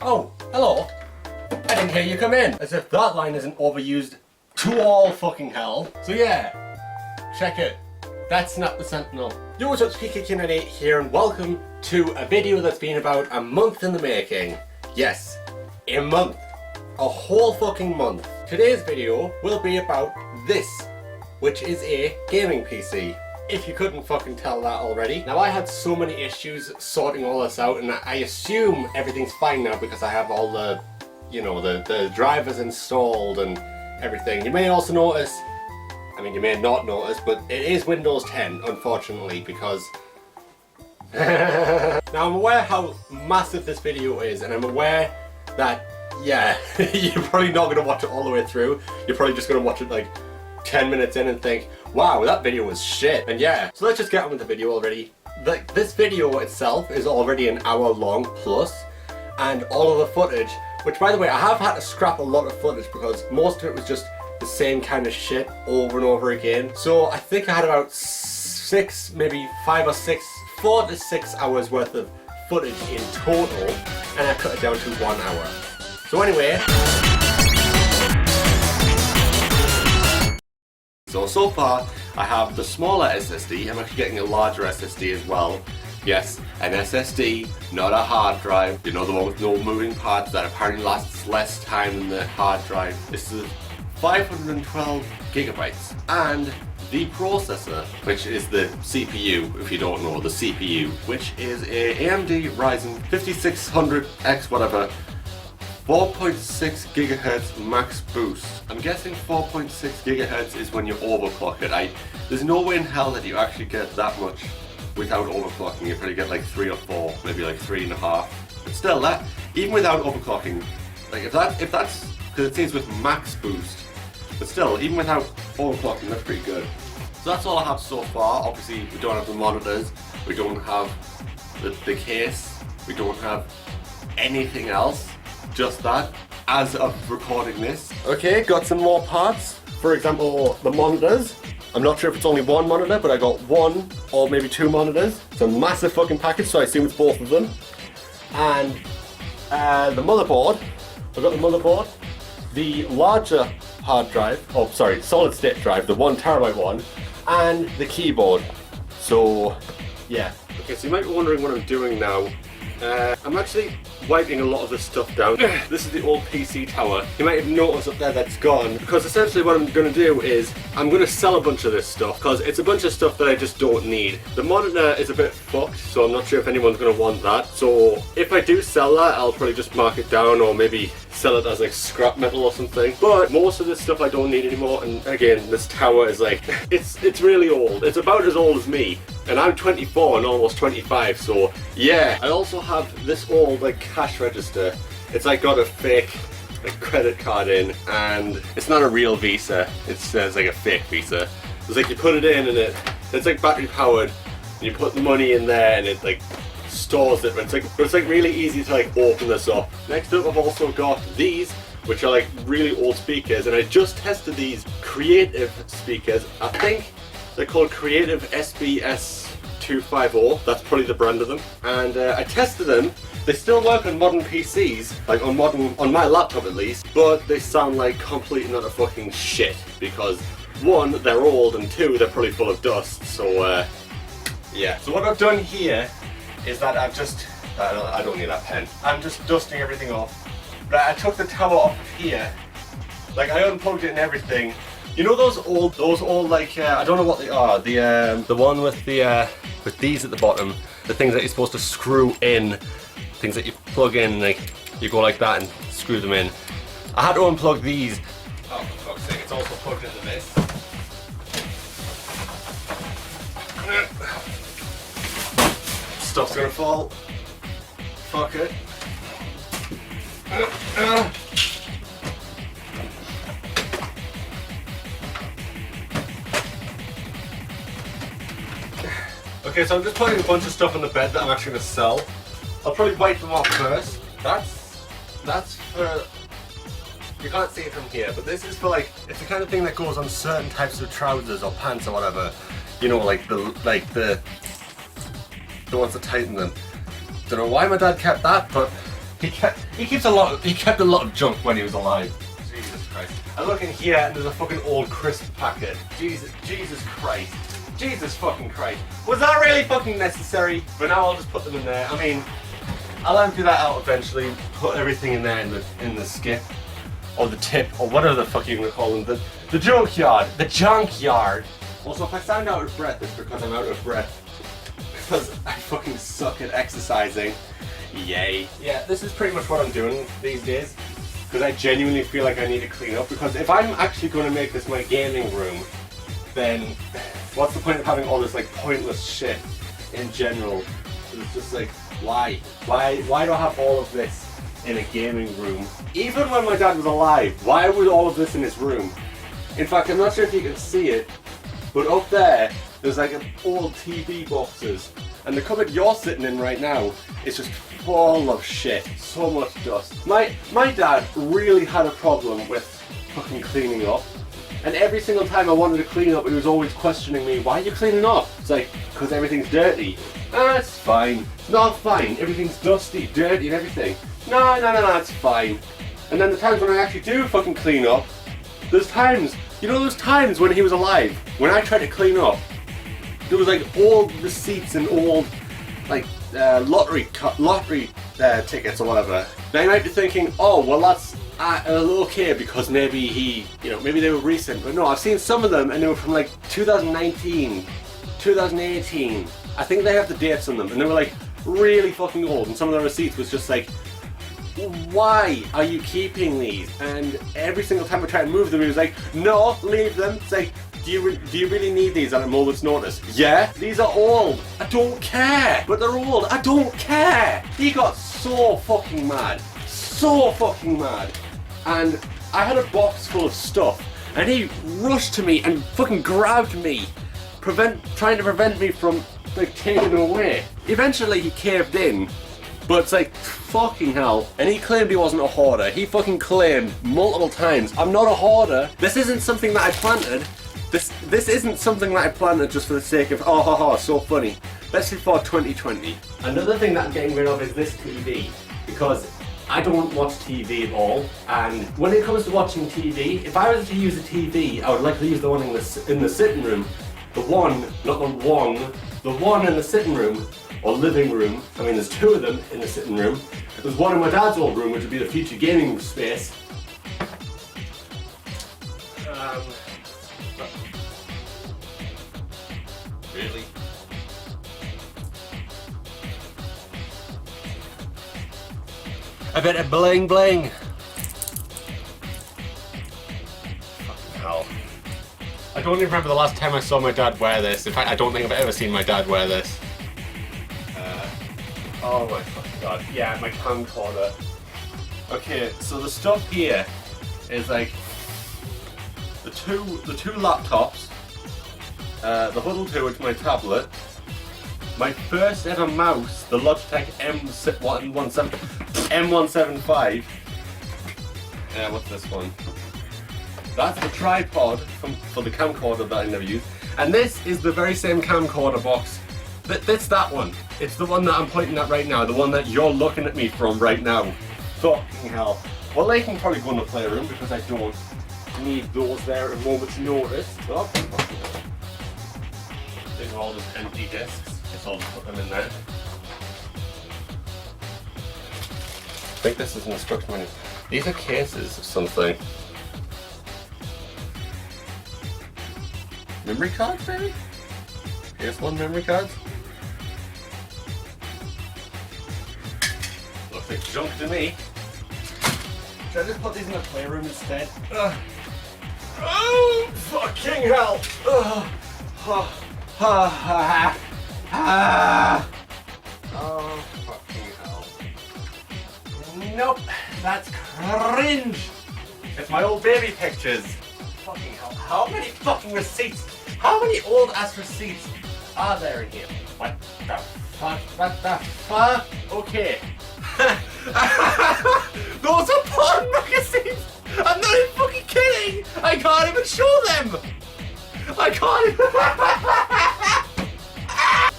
Oh, hello. I didn't hear you come in. As if that line isn't overused to all fucking hell. So yeah, check it. That's not the Sentinel. Yo, what's up, PKK98 here, and welcome to a video that's been about a month in the making. Yes, a month. A whole fucking month. Today's video will be about this, which is a gaming PC. If you couldn't fucking tell that already. Now, I had so many issues sorting all this out, and I assume everything's fine now because I have all the, you know, the drivers installed and everything. You may also notice, I mean, you may not notice, but it is Windows 10, unfortunately, because now I'm aware how massive this video is, and I'm aware that, yeah, you're probably not going to watch it all the way through. You're probably just going to watch it like 10 minutes in and think, wow, that video was shit. And yeah, so let's just get on with the video already. This video itself is already an hour long plus, and all of the footage, which by the way, I have had to scrap a lot of footage because most of it was just the same kind of shit over and over again. So I think I had about 6, maybe 5 or 6, 4 to 6 hours worth of footage in total, and I cut it down to 1 hour. So anyway, so far I have the smaller SSD. I'm actually getting a larger SSD as well. Yes, an SSD, not a hard drive. You know, the one with no moving parts that apparently lasts less time than the hard drive. This is 512 gigabytes. And the processor, which is the CPU, if you don't know, the CPU, which is a AMD Ryzen 5600X whatever, 4.6 gigahertz max boost. I'm guessing 4.6 gigahertz is when you overclock it. There's no way in hell that you actually get that much without overclocking. You probably get like 3 or 4, maybe like 3.5. But still, that even without overclocking, like if that's because it says with max boost, but still, even without overclocking, that's pretty good. So that's all I have so far. Obviously, we don't have the monitors, we don't have the case, we don't have anything else. Just that, as of recording this. Okay, got some more parts. For example, the monitors. I'm not sure if it's only one monitor, but I got 1 or maybe 2 monitors. It's a massive fucking package, so I assume it's both of them. And the motherboard. I've got the motherboard, the larger hard drive, oh sorry, solid state drive, the 1 terabyte one, and the keyboard. So, yeah. Okay, so you might be wondering what I'm doing now. I'm actually wiping a lot of this stuff down. This is the old PC tower. You might have noticed up there that's gone, because essentially what I'm going to do is I'm going to sell a bunch of this stuff because it's a bunch of stuff that I just don't need. The monitor is a bit fucked, so I'm not sure if anyone's going to want that. So if I do sell that, I'll probably just mark it down or maybe sell it as like scrap metal or something. But most of this stuff I don't need anymore, and again, this tower is like, it's really old. It's about as old as me, and I'm 24 and almost 25, so yeah. I also have this old like cash register. It's like got a fake like credit card in, and it's not a real Visa. It's like a fake Visa. It's like you put it in and it's like battery powered, and you put the money in there and it like stores it, but it's like really easy to like open this up. Next up, I've also got these, which are like really old speakers, and I just tested these Creative speakers. I think they're called Creative SBS 250. That's probably the brand of them. And I tested them. They still work on modern PCs, like on my laptop at least, but they sound like complete and utter fucking shit because 1, they're old, and 2, they're probably full of dust. So yeah. So what I've done here is that I've just, I don't need that pen. I'm just dusting everything off. But I took the tower off of here, like I unplugged it and everything. You know those old like, I don't know what they are, the one with with these at the bottom, the things that you're supposed to screw in, things that you plug in, like you go like that and screw them in. I had to unplug these. Oh, for fuck's sake, it's also plugged into this. Stuff's gonna fall. Fuck it. Okay, so I'm just putting a bunch of stuff on the bed that I'm actually gonna sell. I'll probably wipe them off first. That's for, you can't see it from here, but this is for like, it's the kind of thing that goes on certain types of trousers or pants or whatever. You know, like the the ones that tighten them. Don't know why my dad kept that, but he kept a lot of junk when he was alive. Jesus Christ. I look in here and there's a fucking old crisp packet. Jesus Christ. Jesus fucking Christ. Was that really fucking necessary? But now I'll just put them in there. I mean, I'll empty that out eventually, put everything in there in the skip. Or the tip, or whatever the fuck you're gonna call them. The junkyard. The junkyard. Also, if I sound out of breath, it's because I'm out of breath. Because I fucking suck at exercising. Yay. Yeah, this is pretty much what I'm doing these days. Because I genuinely feel like I need to clean up. Because if I'm actually going to make this my gaming room, then what's the point of having all this like pointless shit in general? It's just like, why? Why do I have all of this in a gaming room? Even when my dad was alive, why was all of this in his room? In fact, I'm not sure if you can see it, but up there's like old TV boxes, and the cupboard you're sitting in right now is just full of shit. So much dust. My dad really had a problem with fucking cleaning up, and every single time I wanted to clean up, he was always questioning me, why are you cleaning up? It's like, because everything's dirty. Ah, it's fine. Not fine. Everything's dusty, dirty and everything. No, it's fine. And then the times when I actually do fucking clean up, there's times, you know those times when he was alive, when I tried to clean up, there was like old receipts and old like lottery tickets or whatever. Now you might be thinking, oh well that's okay because maybe maybe they were recent, but no, I've seen some of them and they were from like 2019, 2018. I think they have the dates on them and they were like really fucking old, and some of the receipts was just like, why are you keeping these? And every single time I try to move them, he was like, no, leave them. It's like, do you really need these at a moment's notice? Yeah, these are old. I don't care. But they're old. I don't care. He got so fucking mad. So fucking mad. And I had a box full of stuff, and he rushed to me and fucking grabbed me, trying to prevent me from like taking them away. Eventually he caved in. But it's like, fucking hell. And he claimed he wasn't a hoarder. He fucking claimed multiple times, I'm not a hoarder. This isn't something that I planted. This isn't something that I planted just for the sake of, oh ha ha, so funny. Especially for 2020. Another thing that I'm getting rid of is this TV. Because I don't watch TV at all. And when it comes to watching TV, if I was to use a TV, I would like to use the one in the sitting room. The one, not the one, the one in the sitting room. Or living room. I mean, there's two of them in the sitting room. There's one in my dad's old room, which would be the future gaming space. Really? A bit of bling bling. Fucking hell. I don't even remember the last time I saw my dad wear this. In fact, I don't think I've ever seen my dad wear this. Oh my fucking god. Yeah, my camcorder. Okay, so the stuff here is like the two laptops, the Huddle 2, which is my tablet, my first ever mouse, the Logitech M175. What's this one? That's the tripod for the camcorder that I never use. And this is the very same camcorder box. That's that one. It's the one that I'm pointing at right now, the one that you're looking at me from right now. Fucking hell. Well, they can probably go in the playroom because I don't need those there at a moment's notice. Oh, fucking hell. These are all just empty discs. Guess I'll just put them in there. I think this is an instruction manual. These are cases of something. Memory cards, maybe? Here's one memory card. Looks like junk to me. Should I just put these in the playroom instead? Oh, fucking hell! Oh, fucking hell. Nope, that's cringe! It's my old baby pictures. Fucking hell, how many fucking receipts? How many old ass receipts are there in here? What the fuck? What the fuck? Okay. Those are porn magazines! I'm not even fucking kidding! I can't even show them! I can't even...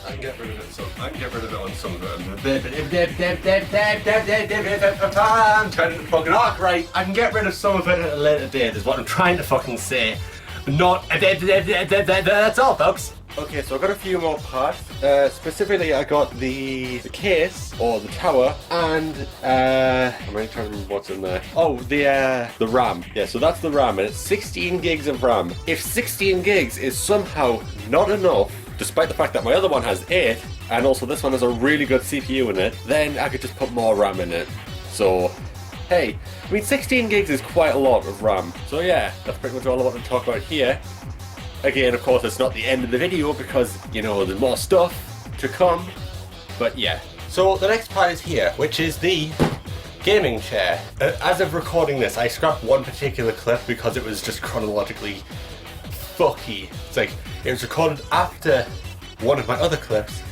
I'm can get rid of it. So I can get rid of it on some of it. I'm trying to fucking arc right. I can get rid of some of it at a later date. Is what I'm trying to fucking say. Not. That's all, folks. Okay, so I got a few more parts. Specifically, I got the case or the tower, and I'm really trying to remember what's in there. Oh, the RAM. Yeah, so that's the RAM, and it's 16 gigs of RAM. If 16 gigs is somehow not enough, despite the fact that my other one has 8, and also this one has a really good CPU in it, then I could just put more RAM in it. So, hey, I mean 16 gigs is quite a lot of RAM. So yeah, that's pretty much all I want to talk about here. Again, of course, it's not the end of the video because, you know, there's more stuff to come. But yeah. So the next part is here, which is the gaming chair. As of recording this, I scrapped one particular clip because it was just chronologically fucky. It's like, it was recorded after one of my other clips,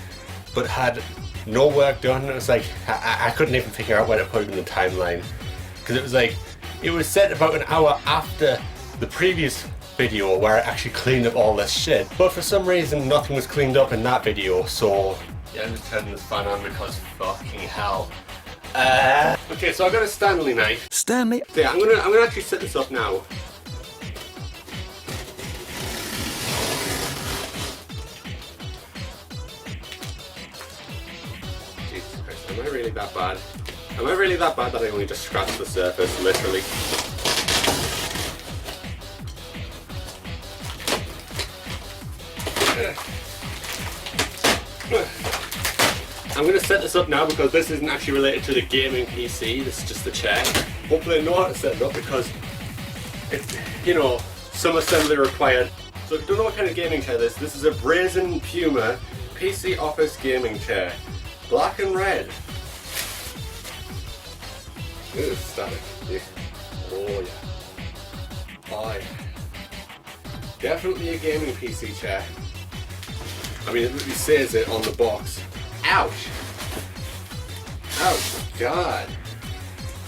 but had no work done. It was like, I couldn't even figure out where to put it in the timeline. Because it was like, it was set about an hour after the previous video where I actually cleaned up all this shit, but for some reason nothing was cleaned up in that video, so yeah, I'm just turning this fan on because fucking hell. Okay, so I got a Stanley knife. Stanley. Yeah, I'm gonna actually set this up now. Jesus Christ, am I really that bad? Am I really that bad that I only just scratched the surface, literally? I'm going to set this up now because this isn't actually related to the gaming PC, this is just the chair. Hopefully I know how to set it up because it's, you know, some assembly required. So if you don't know what kind of gaming chair this is a Brazen Puma PC Office gaming chair. Black and red. This is static. Yeah. Oh yeah. Oh yeah. Definitely a gaming PC chair. I mean, it really says it on the box. Ouch! Ouch, God.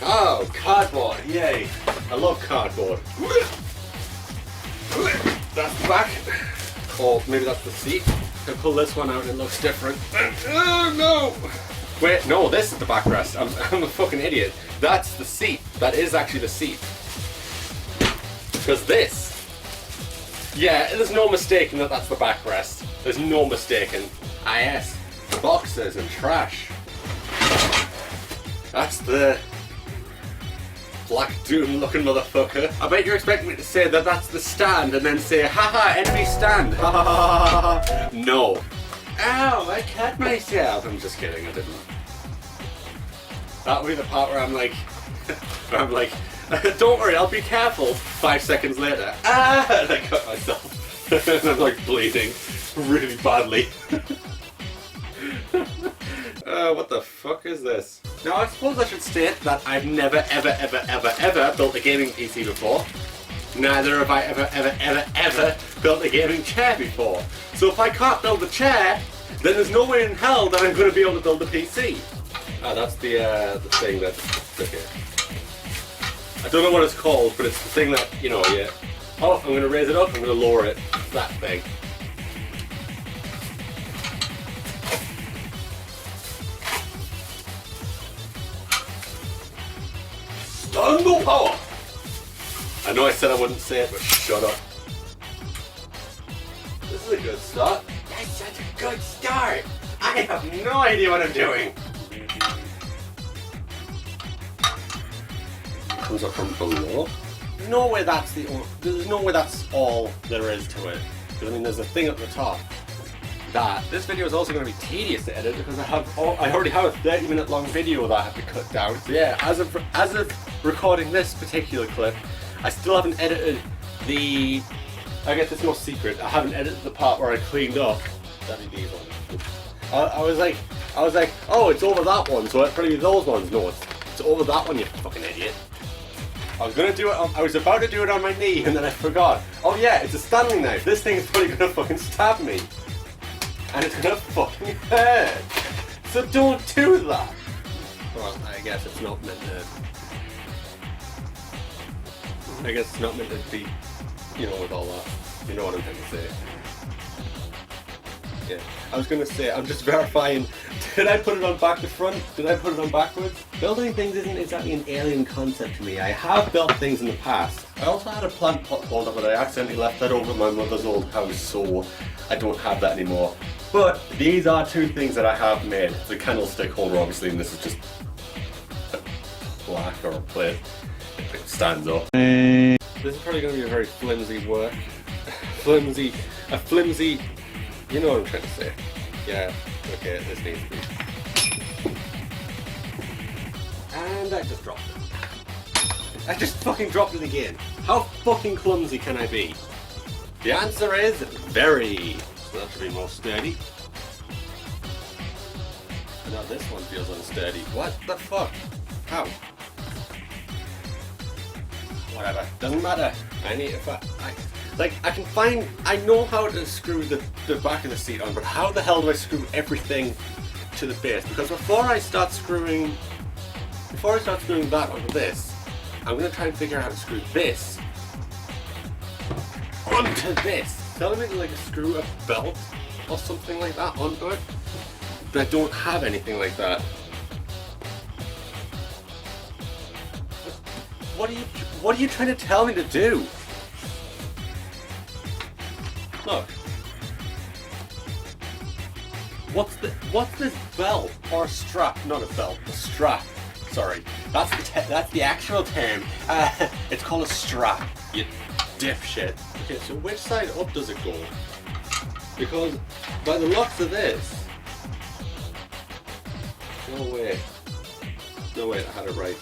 Oh, cardboard, yay. I love cardboard. That's the back. Or maybe that's the seat. I pull this one out and it looks different. Oh, no! Wait, no, this is the backrest. I'm a fucking idiot. That's the seat. That is actually the seat. Because this, yeah, there's no mistaking that that's the backrest. There's no mistaking. Ah yes, boxes and trash. That's the Black Doom looking motherfucker. I bet you're expecting me to say that that's the stand and then say, haha, enemy stand. Ha ha ha ha. No. Ow, I cut myself. I'm just kidding, I didn't. That'll be the part where I'm like, don't worry, I'll be careful. 5 seconds later, and I cut myself. And I'm like bleeding really badly. What the fuck is this? Now I suppose I should state that I've never ever built a gaming PC before. Neither have I ever built a gaming chair before. So if I can't build a chair, then there's no way in hell that I'm going to be able to build a PC. Ah, that's the thing that's okay. I don't know what it's called, but it's the thing that, you know, yeah. Oh, I'm going to raise it up, I'm going to lower it. That thing. Stungle power! I know I said I wouldn't say it, but shut up. This is a good start. That's such a good start! I have no idea what I'm doing. Comes up from below. There's no way that's there's no way that's all there is to it. Because I mean, there's a thing at the top. That this video is also going to be tedious to edit because I already have a 30-minute long video that I have to cut down. So yeah, as of recording this particular clip, I still haven't edited the. I guess it's no secret. I haven't edited the part where I cleaned up. That'd be these ones. I was like, oh, it's over that one, so it'd probably be those ones. No, it's over that one, you fucking idiot. I was about to do it on my knee and then I forgot. Oh yeah, it's a Stanley knife. This thing is probably gonna fucking stab me. And it's gonna fucking hurt. So don't do that. Well, I guess it's not meant to. I guess it's not meant to be, you know, with all that. You know what I'm trying to say. Okay. I was gonna say, I'm just verifying, did I put it on back to front? Did I put it on backwards? Building things isn't exactly an alien concept to me. I have built things in the past. I also had a plant pot holder, but I accidentally left that over at my mother's old house, so I don't have that anymore. But these are two things that I have made. The candlestick holder, obviously, and this is just a plaque or a plate. It stands up. This is probably going to be a very flimsy work. flimsy, you know what I'm trying to say. Yeah, okay, this needs to be. And I just dropped it. I just fucking dropped it again. How fucking clumsy can I be? The answer is very. So that should be more sturdy. Now this one feels unsteady. What the fuck? How? Whatever. Doesn't matter. I need I can find. I know how to screw the back of the seat on, but how the hell do I screw everything to the base? Because before I start screwing that onto this, I'm gonna try and figure out how to screw this onto this. Telling me to like screw a belt or something like that onto it, but I don't have anything like that. What are you trying to tell me to do? Look. What's this belt or strap? Not a belt, a strap. Sorry, that's the actual term. It's called a strap. You dipshit. Okay, so which side up does it go? Because by the looks of this, no way, I had it right.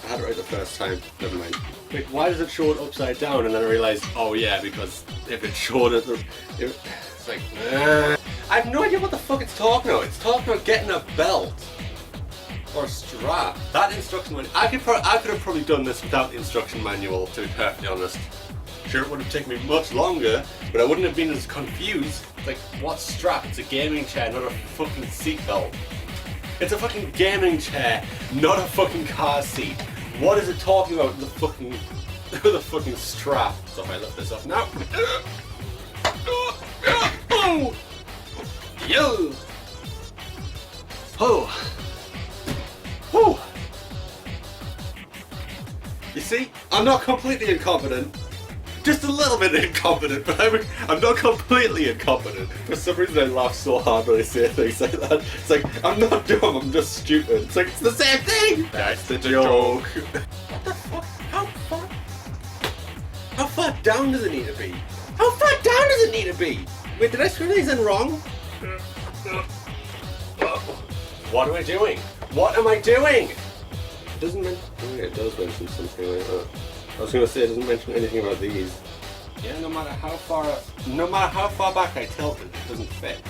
I had it right the first time. Never mind. Wait, why does it show it upside down? And then I realized, oh yeah, because if it showed it, it's like, I have no idea what the fuck it's talking about. It's talking about getting a belt or strap. That instruction manual. I could have probably done this without the instruction manual, to be perfectly honest. Sure, it would have taken me much longer, but I wouldn't have been as confused. Like, what strap? It's a gaming chair, not a fucking seatbelt. It's a fucking gaming chair, not a fucking car seat. What is it talking about? The fucking strap. So if I lift this up now. Yo. Oh. Oh. You see, I'm not completely incompetent. Just a little bit incompetent, but I'm not completely incompetent. For some reason I laugh so hard when I say things like that. It's like, I'm not dumb, I'm just stupid. It's like, it's the same thing! That's the joke. What the fuck? How far down does it need to be? How far down does it need to be? Wait, did I screw these in wrong? What am I doing? What am I doing? It doesn't mention, oh yeah, it does mention something like that. I was going to say it doesn't mention anything about these. Yeah, no matter how far back I tilt it, it doesn't fit.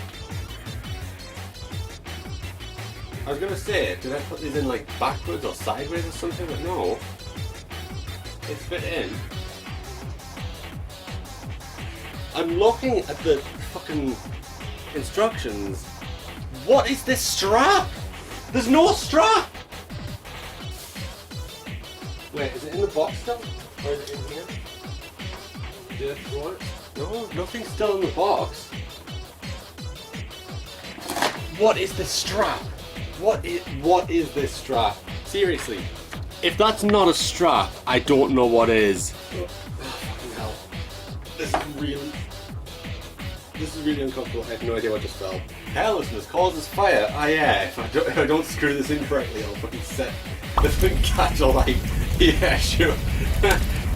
I was going to say, did I put these in like backwards or sideways or something? But no. They fit in. I'm looking at the fucking instructions. What is this strap? There's no strap! Wait, is it in the box still? Or is it in here? Did I throw it? No, nothing's still in the box. What is this strap? What is this strap? Seriously, if that's not a strap, I don't know what is. Oh, fucking hell. This is really uncomfortable. I have no idea what just fell. Carelessness causes fire. Ah yeah, if I don't screw this in correctly, I'll fucking set the thing catch alight. Yeah, sure.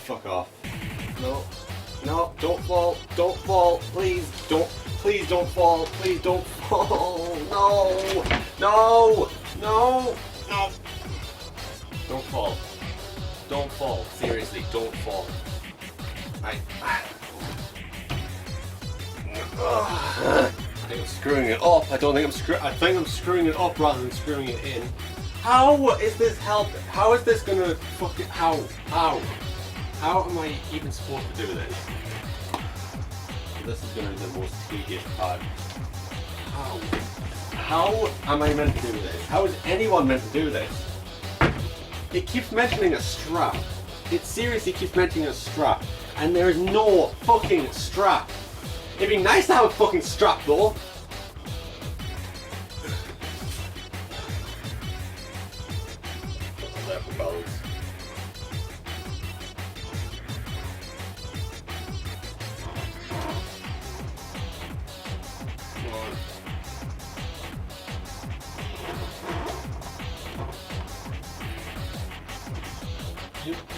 Fuck off. No, don't fall, please don't fall, no. Don't fall, seriously, don't fall. I think I'm screwing it up. I think I'm screwing it up rather than screwing it in. How is this helping? How is this gonna fucking, how am I even supposed to do this? This is gonna be the most tedious part. How am I meant to do this? How is anyone meant to do this? It keeps mentioning a strap. It seriously keeps mentioning a strap. And there is no fucking strap. It'd be nice to have a fucking strap though. There for balance. Come on.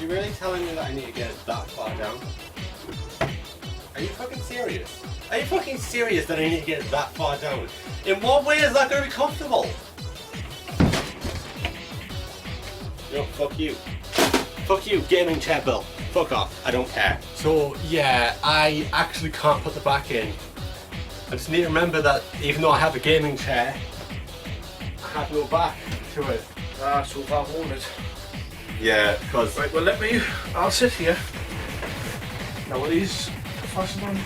You really telling me that I need to get it that far down? Are you fucking serious? Are you fucking serious that I need to get it that far down? In what way is that going to be comfortable? No, fuck you. Fuck you, gaming chair bill. Fuck off, I don't care. So yeah, I actually can't put the back in. I just need to remember that even though I have a gaming chair, I have no back to it. Ah, so far hold it. Yeah, because... Right, well I'll sit here. Now are these fastened on?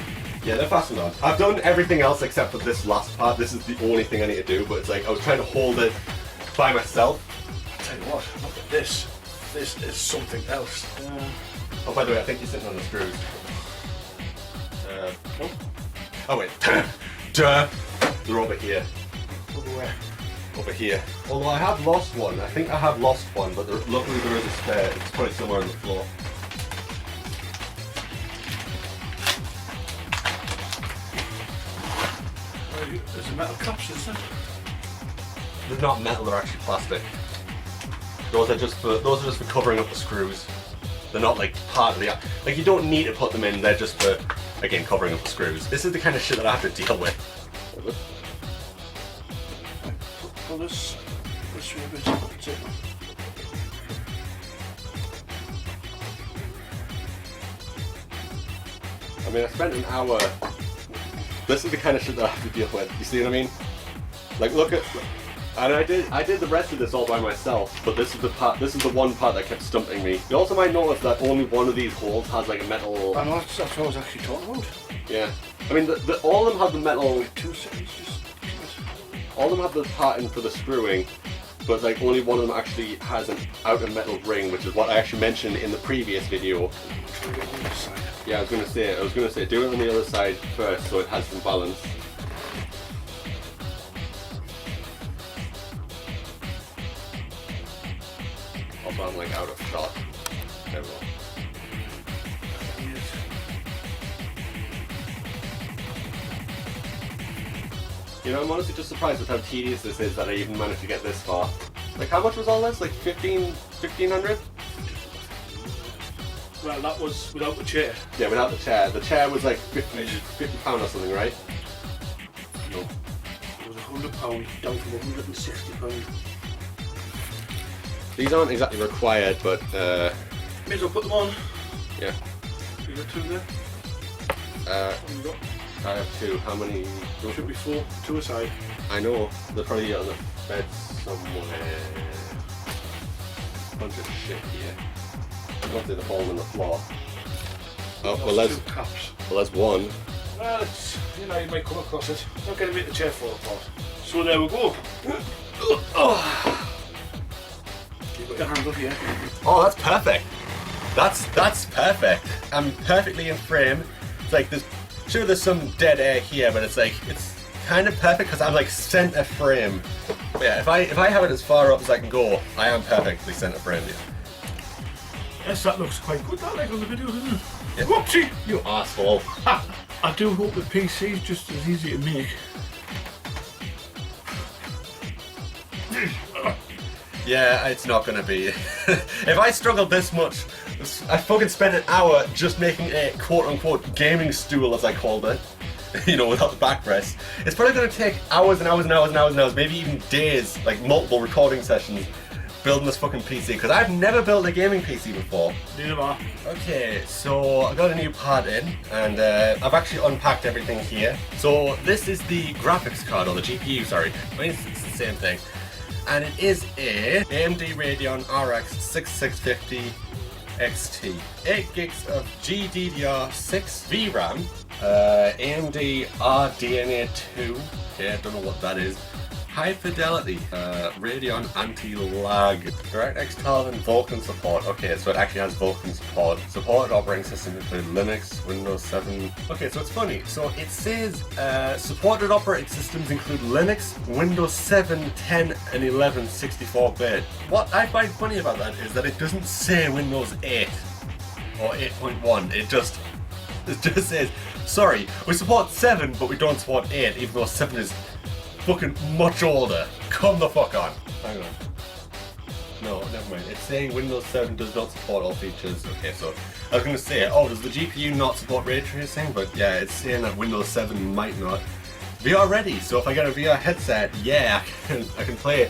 Yeah, they're fastened on. I've done everything else except for this last part. This is the only thing I need to do, but it's like I was trying to hold it by myself. I'll tell you what, look at this. This is something else. Oh, by the way, I think you're sitting on the screws. Oh. Oh wait. Duh. They're over here. Over where? Over here. Although I have lost one. I think I have lost one, but luckily there is a spare. It's probably somewhere on the floor. There's a metal caps, isn't there? They're not metal, they're actually plastic. Those are just for covering up the screws. They're not like part of the, like you don't need to put them in, they're just for, again, covering up the screws. This is the kind of shit that I have to deal with. Pull this way a bit. That's it. I mean, I spent an hour. This is the kind of shit that I have to deal with. You see what I mean? Like, look at, and I did the rest of this all by myself. But this is the part. This is the one part that kept stumping me. You also might notice that only one of these holes has like a metal. I know that's what I was actually talking about. Yeah. I mean, all of them have the metal. 2 seconds, just. All of them have the part in for the screwing, but like only one of them actually has an outer metal ring, which is what I actually mentioned in the previous video. Yeah, I was gonna say, do it on the other side first so it has some balance. Also, I'm like out of shot. There we go. You know, I'm honestly just surprised with how tedious this is that I even managed to get this far. Like, how much was all this? Like 1,500? Well, that was without the chair. Yeah, without the chair. The chair was like £50 or something, right? No. It was £100 down from £160. These aren't exactly required, but May as well put them on. yeah. You got 2 there? What have you got? I have 2. How many? There should be 4, 2 aside. I know. They're probably on the bed somewhere. Bunch of shit here. I don't think they're falling on the floor. Oh, well That's 2 caps. there's one. Well, it's, you know, you might come across it. Not going to make the chair fall apart. So there we go. You've got your handle here. Oh, that's perfect. That's perfect. I'm perfectly in frame. It's like there's some dead air here, but it's kind of perfect because I'm like center frame. But yeah, if I have it as far up as I can go, I am perfectly center frame. Yeah. Yes, that looks quite good, that, like on the video, doesn't it? Yeah. Whoopsie! You asshole. I do hope the PC is just as easy to make. Yeah, it's not gonna be. If I struggled this much, I fucking spent an hour just making a quote-unquote gaming stool, as I called it. You know, without the backrest. It's probably gonna take hours and hours and hours and hours and hours, maybe even days, like multiple recording sessions, building this fucking PC, because I've never built a gaming PC before. Neither have I. Okay, so I got a new part in, and I've actually unpacked everything here. So this is the graphics card, or the GPU, sorry. I mean, it's the same thing. And it is a AMD Radeon RX 6650 XT. 8 gigs of GDDR6 VRAM, AMD RDNA 2, okay, I don't know what that is, high fidelity, Radeon anti-lag, DirectX 12 and Vulkan support. Okay, so it actually has Vulkan support. Supported operating systems include Linux, Windows 7. Okay, so it's funny. So it says supported operating systems include Linux, Windows 7, 10, and 11 64-bit. What I find funny about that is that it doesn't say Windows 8 or 8.1. It just says, sorry, we support 7, but we don't support 8, even though 7 is fucking much older. Come the fuck on. Hang on. No, never mind. It's saying Windows 7 does not support all features. Okay, so I was going to say, oh, does the GPU not support ray tracing? But yeah, it's saying that Windows 7 might not. VR ready, so if I get a VR headset, yeah, I can play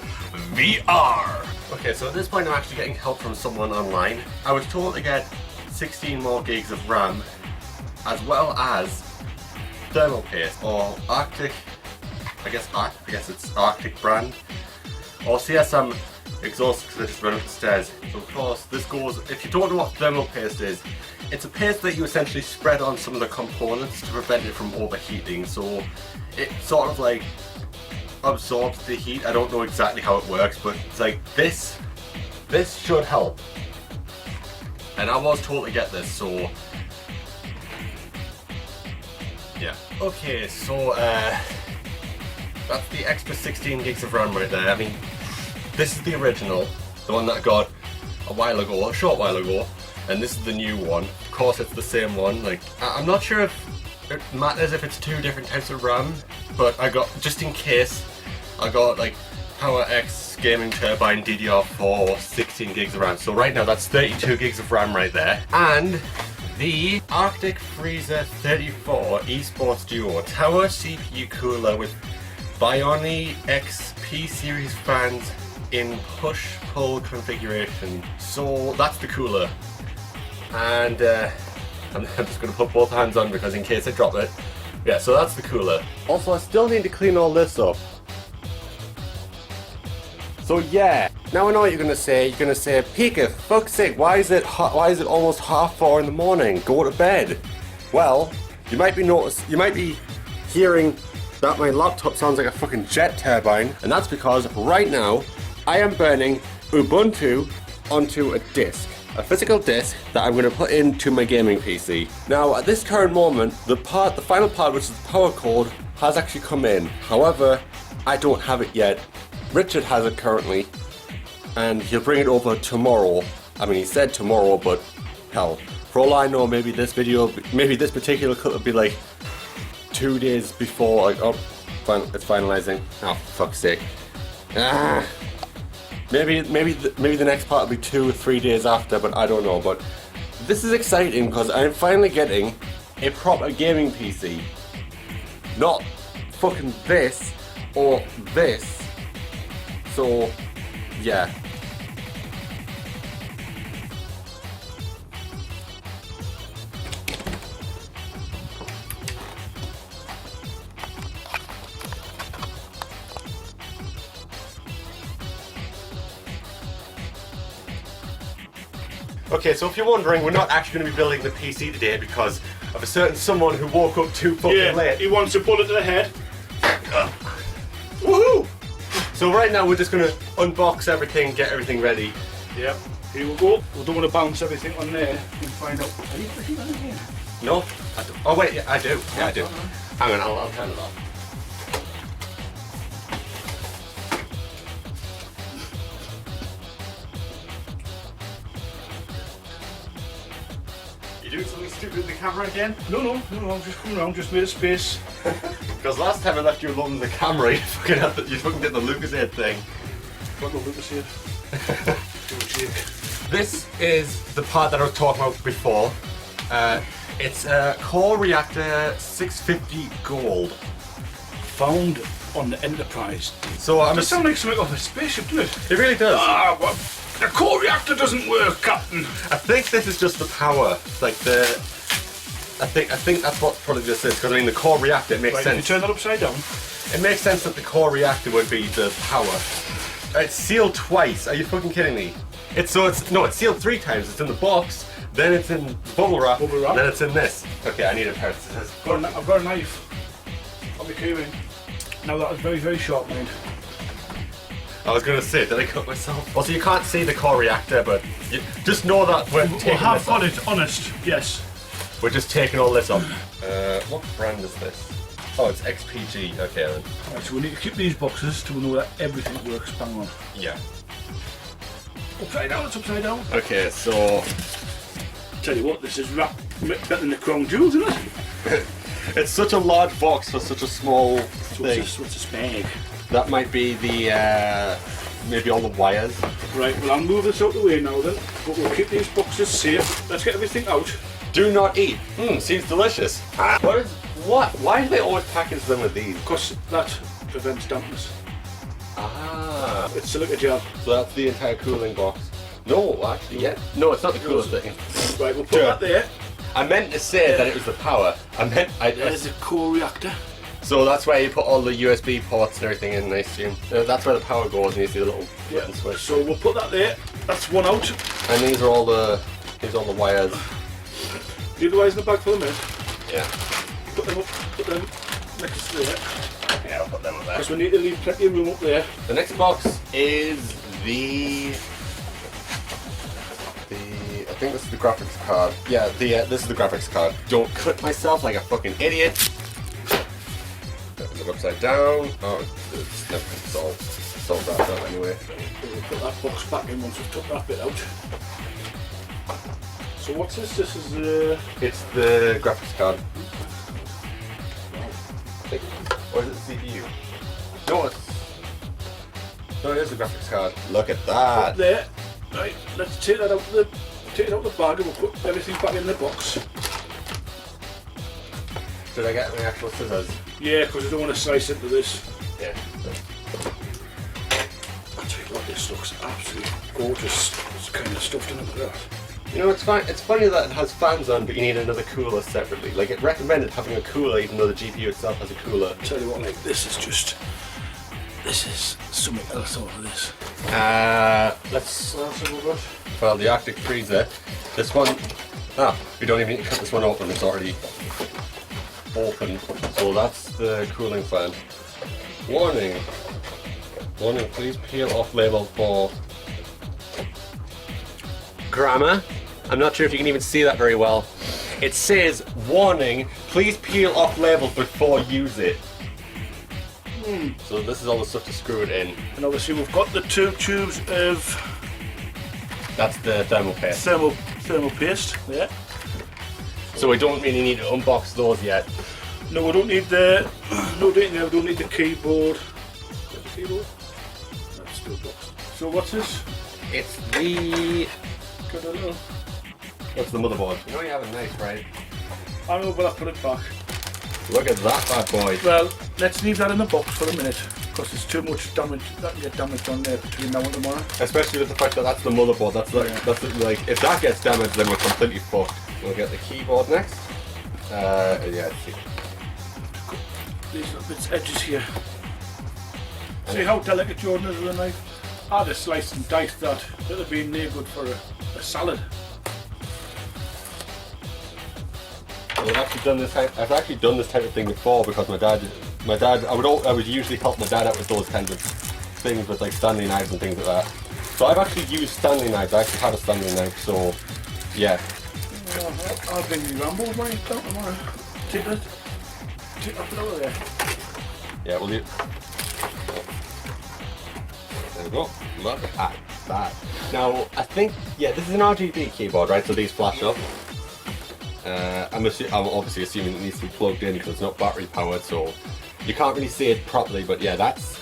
VR. Okay, so at this point I'm actually getting help from someone online. I was told to get 16 more gigs of RAM, as well as thermal paste or Arctic. I guess it's Arctic brand, or CSM exhaust, because I just ran up the stairs. So of course this goes, if you don't know what thermal paste is, it's a paste that you essentially spread on some of the components to prevent it from overheating. So it sort of like absorbs the heat. I don't know exactly how it works, but it's like this should help. And I was told to get this, so yeah. Okay, so that's the extra 16 gigs of RAM right there. I mean, this is the original, the one that I got a short while ago, and this is the new one. Of course, it's the same one. Like, I'm not sure if it matters if it's two different types of RAM, but I got, just in case, I got like PowerX Gaming Turbine DDR4 16 gigs of RAM. So right now that's 32 gigs of RAM right there. And the Arctic Freezer 34 Esports Duo Tower CPU cooler with Bioni XP series fans in push-pull configuration. So that's the cooler. And I'm just going to put both hands on because in case I drop it. Yeah, so that's the cooler. Also, I still need to clean all this up. So yeah, now I know what you're gonna say. You're gonna say, Pika, fuck's sake, why is it almost 4:30 in the morning? Go to bed. Well, you might be hearing that my laptop sounds like a fucking jet turbine, and that's because right now I am burning Ubuntu onto a disk. A physical disk that I'm going to put into my gaming PC. Now, at this current moment, the final part, which is the power cord, has actually come in. However, I don't have it yet. Richard has it currently, and he'll bring it over tomorrow. I mean, he said tomorrow, but hell, for all I know, maybe this particular clip will be like 2 days before. Like, oh, it's finalizing. Oh, fuck's sake. Maybe the next part will be 2 or 3 days after, but I don't know. But this is exciting because I'm finally getting a proper gaming PC. Not fucking this or this. So, yeah. Okay, so if you're wondering, we're not actually going to be building the PC today because of a certain someone who woke up too fucking late. He wants a bullet to the head. Woohoo! So right now we're just going to unbox everything, get everything ready. Yep, here we go. We don't want to bounce everything on there and find out. Are you putting on here? No, I don't. Oh wait, yeah, I do. Yeah, I do. Hang on, I'll turn it off. You doing something stupid with the camera again? No, I'm just coming around, just made a space. Because last time I left you alone with the camera, you fucking did the Lucasade thing. What the Lucasade? This is the part that I was talking about before. It's a Core Reactor 650 Gold. Found on the Enterprise. So It sounds like something off a spaceship, doesn't it? It really does. What? The core reactor doesn't work, Captain. I think this is just the power, like the. I think that's what probably this is, because I mean the core reactor, it makes Right, sense. If you turn that upside down. It makes sense that the core reactor would be the power. It's sealed twice. Are you fucking kidding me? It's sealed 3 times. It's in the box, then it's in bubble wrap, then it's in this. Okay, I need a pair of scissors. I've got a knife. I'll be clearing. Now that was very, very sharp, mate. I was going to say, did I cut myself? Also, you can't see the core reactor, but just know that we're taking We have this got off. it, honest, yes. We're just taking all this off. What brand is this? Oh, it's XPG. Okay, then. Right, so we need to keep these boxes to know that everything works bang on. Yeah. Upside down, it's upside down. Okay, so... Tell you what, this is wrapped better than the crown jewels, isn't it? It's such a large box for such a small thing. What's this bag? That might be the, maybe all the wires. Right, well I'll move this out the way now then, but we'll keep these boxes safe. Let's get everything out. Do not eat. Seems delicious. What? Why do they always package them with these? Because that prevents dampness. Ah. It's silica gel. So that's the entire cooling box. No, actually, yeah. No, it's not the coolest thing. Right, we'll put that there. I meant to say that it was the power. There's the core reactor. So that's where you put all the USB ports and everything in, I assume. That's where the power goes, and you see the little button switch. So we'll put that there. That's one out. And these are all the wires. Leave the wires in the bag for a minute. Yeah. Put them next to there. Yeah, I'll put them up there. Because we need to leave plenty of room up there. The next box is the I think this is the graphics card. Yeah, this is the graphics card. Don't cut myself like a fucking idiot. Look upside down. Oh, it's never solved. Solved that up anyway. We'll put that box back in once we've took that bit out. So what's this? This is It's the graphics card. I think. Or is it the CPU? No, it is the graphics card. Look at that. there. Right, let's take that out the bag and we'll put everything back in the box. Did I get my actual scissors? Yeah, because I don't want to slice into this. Yeah. I'll tell you what, this looks absolutely gorgeous. It's kind of stuffed in it like that. You know, it's fine. It's funny that it has fans on, but you need another cooler separately. Like, it recommended having a cooler, even though the GPU itself has a cooler. I'll tell you what, like, this is something else over this. Let's well, the Arctic freezer. This one, we don't even need to cut this one open. It's already open. So that's the cooling fan. Warning. Warning, please peel off label for grammar. I'm not sure if you can even see that very well. It says, warning, please peel off label before use it. So this is all the stuff to screw it in. And obviously we've got the 2 tubes of That's the thermal paste. thermal paste there. So we don't really need to unbox those yet. No, we don't need the we don't need the keyboard. Is that the keyboard? That's still boxed. So what's this? It's the... I don't know. What's the motherboard? You know you have a knife, right? I know, but I'll put it back. Look at that bad boy. Well, let's leave that in the box for a minute, because there's too much damage that can get damaged on there between now and tomorrow. Especially with the fact that that's the motherboard. That's like if that gets damaged, then we're completely fucked. We'll get the keyboard next. Yeah. These little bits edges here. See how delicate Jordan is with a knife? I'd have sliced and diced that. It'd have been no good for a salad. Well, I've actually done this type of thing before because my dad, I would usually help my dad out with those kinds of things with like Stanley knives and things like that. So I've actually used Stanley knives. I actually had a Stanley knife, so yeah. I'll bring you Rambo when you down tomorrow. Take that bit out of there. Yeah, we'll do. There we go. Look at that. Now, I think, yeah, this is an RGB keyboard, right? So these flash up. I'm obviously assuming it needs to be plugged in because it's not battery powered, so you can't really see it properly, but yeah, that's...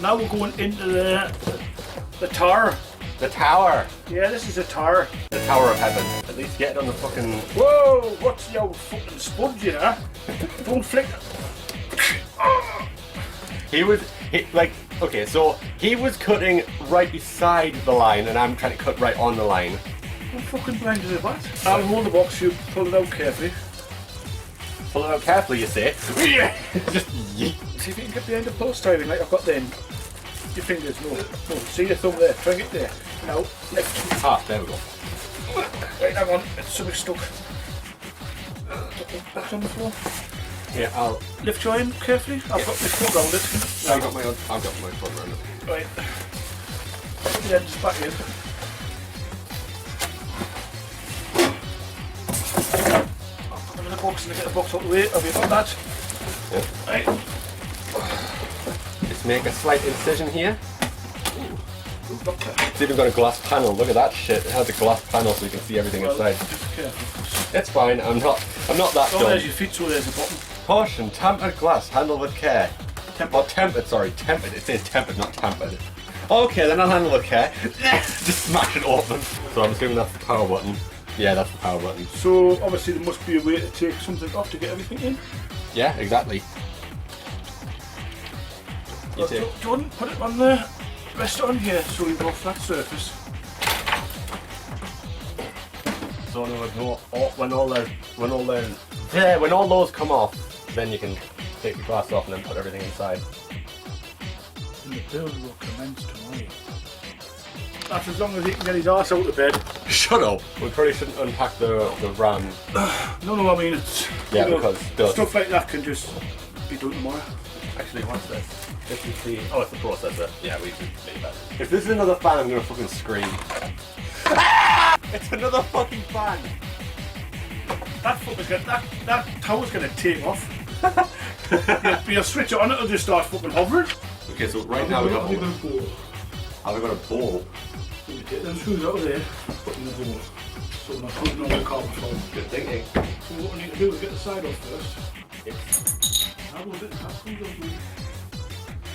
Now we're going into the tower. The tower! Yeah, this is a tower. The Tower of Heaven. At least get it on the fucking... Whoa, what's your fucking sponge, you know? Don't flick. Okay, so he was cutting right beside the line and I'm trying to cut right on the line. What fucking blind is it, what? I'll hold the box, you pull it out carefully. Pull it out carefully, you say. Just yeet. See if you can get behind the post styling like I've got then. Your fingers, no. See your thumb there, try it there. Now, left. Ah, there we go. Right, hang on, it's something stuck. Box on the floor. Yeah, I'll. Lift your end carefully. I've got my foot round it. I've got my foot around it. Right. Put the ends back in. I'll put them in the box and get the box out of the way. Have you got that? Yeah. Right. Just make a slight incision here. Okay. It's even got a glass panel. Look at that shit. It has a glass panel so you can see everything inside. Just careful. It's fine. I'm not that Oh, dumb. there's your feet, so there's a button. Caution, tampered glass, handle with care. Tempered, sorry, tempered. It says tempered, not tampered. Okay, then I'll handle with care. Just smash it open. So I'm assuming that's the power button. Yeah, that's the power button. So obviously there must be a way to take something off to get everything in. Yeah, exactly. Don't put it on there. Rest it on here so you've got a flat surface. So when all those come off, then you can take the glass off and then put everything inside. And the build will commence tomorrow. That's as long as he can get his arse out of bed. Shut up! We probably shouldn't unpack the RAM. No, I mean it's... Yeah, you know, because stuff like that can just be done tomorrow. Actually, what's this? This is the... Oh, it's the processor. Yeah, we should leave that. If this is another fan, I'm gonna fucking scream. It's another fucking fan! That tower's gonna take off. You'll switch it on, it'll just start fucking hovering. Okay, so right now we've got a bowl. Have we got a bowl? You take them screws out of there, put in the bowl. So we're not putting on the carbon foam. Good thinking. So what we need to do is get the side off first. How will it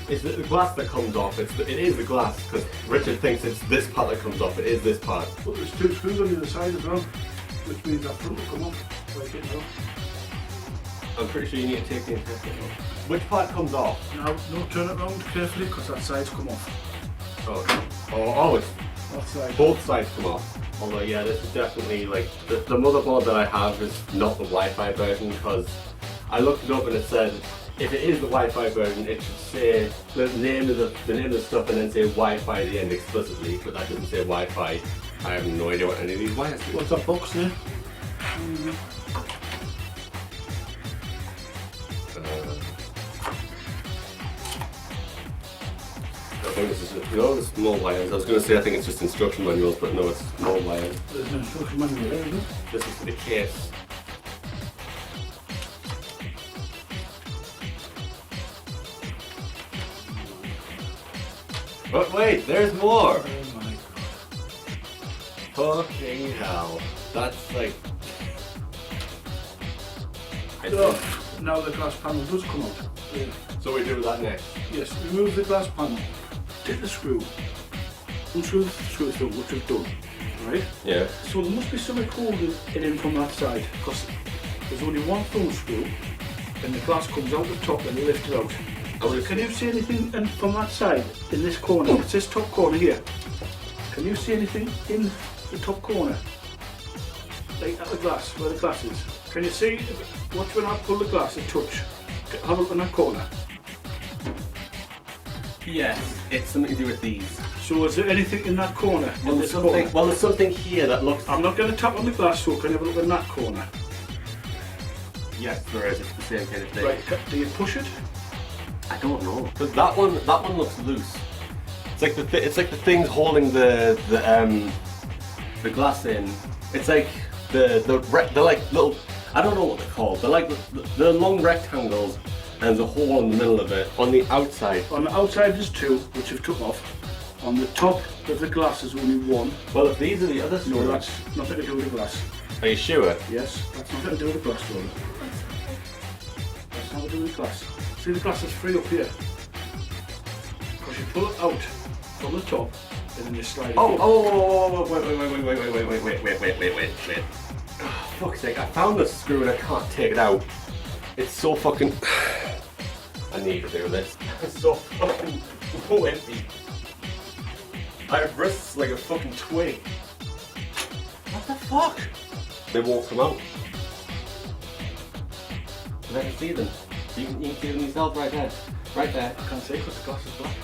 It's the glass that comes off. It is the glass, because Richard thinks it's this part that comes off. It is this part. But there's two screws on the other side as well, which means that front will come off. Like it now. I'm pretty sure you need to take the intestine off. Which part comes off? Now, turn it round carefully because that side's come off. It's That side. both sides come off. Although yeah, this is definitely like the motherboard that I have is not the Wi-Fi version, because I looked it up and it said if it is the Wi-Fi version, it should say the name of the stuff and then say Wi-Fi at the end explicitly, but that doesn't say Wi-Fi. I have no idea what any of these wires do. What's that box there? I think this is the small wires. I was going to say I think it's just instruction manuals, but no, it's small wires. There's an instruction manual there, isn't it? This is for the case. But wait, there's more! Oh my Fucking hell. That's like... god. Now the glass panel does come out. Yeah. So we do that next. Yes, remove the glass panel. Take the screw. Unscrew the screw through, which we've done. Right? Yeah. So there must be something holding it in from that side, because there's only one thumb screw, and the glass comes out the top and you lift it out. Can you see anything from that side, in this corner? It's this top corner here. Can you see anything in the top corner? Like at the glass, where the glass is. Can you see, watch when I pull the glass and touch. Have a look in that corner. Yes, it's something to do with these. So is there anything in that corner? There's something here that looks... I'm not going to tap on the glass, so can you have a look in that corner? Yes, there is. It's the same kind of thing. Right, do you push it? I don't know. But that one looks loose. It's like it's like the things holding the glass in. It's like they're like little, I don't know what they're called. They're like they're long rectangles, and there's a hole in the middle of it on the outside. On the outside there's two, which you've took off. On the top of the glass there's only one. Well, if these are the other screws... No, that's nothing to do with the glass. Are you sure? Yes, that's nothing to do with the glass, Roland. That's nothing to do with the glass. See, the glass is free up here. Because you pull it out from the top and then you slide it in. Wait. Oh, fuck's sake, I found this screw and I can't take it out. It's so fucking... I need to do this. It's so fucking wimpy. I have wrists like a fucking twig. What the fuck? They won't come out. And I can see them. You can see them yourself right there. Right there. I can't see because the glass is black.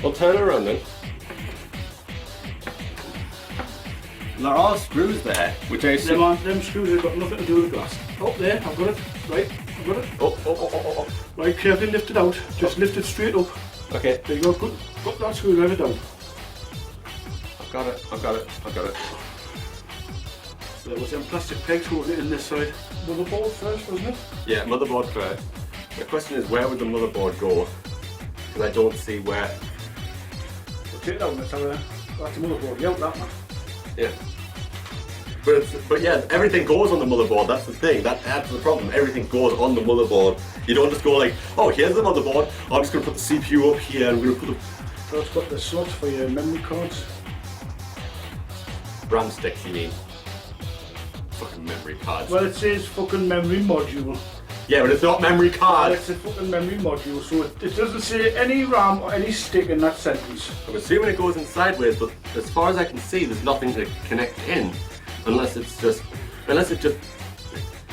Well, turn around then. There are screws there, which I assume. Them screws have got nothing to do with the glass. Oh, there, I've got it. Right, I've got it. Oh. Right, carefully lift it out. Just lift it straight up. Okay. There you go. Good. Got that screwdriver down. I've got it. So there was some plastic pegs holding it in this side. Motherboard first, wasn't it? Yeah, motherboard first. The question is, where would the motherboard go? Because I don't see where. So take it out, let's have a... That's the motherboard. Yeah, that one. Yeah. But yeah, everything goes on the motherboard, that's the thing. That's the problem. Everything goes on the motherboard. You don't just go like, oh, here's the motherboard. I'm just going to put the CPU up here and I'm going to put the... So it's got the slots for your memory cards. RAM sticks, you mean? Fucking memory cards. Well, it says fucking memory module. Yeah, but it's not memory Well, cards. it's a fucking memory module, so it doesn't say any RAM or any stick in that sentence. I'm assuming it goes in sideways, but as far as I can see, there's nothing to connect in. Unless it just...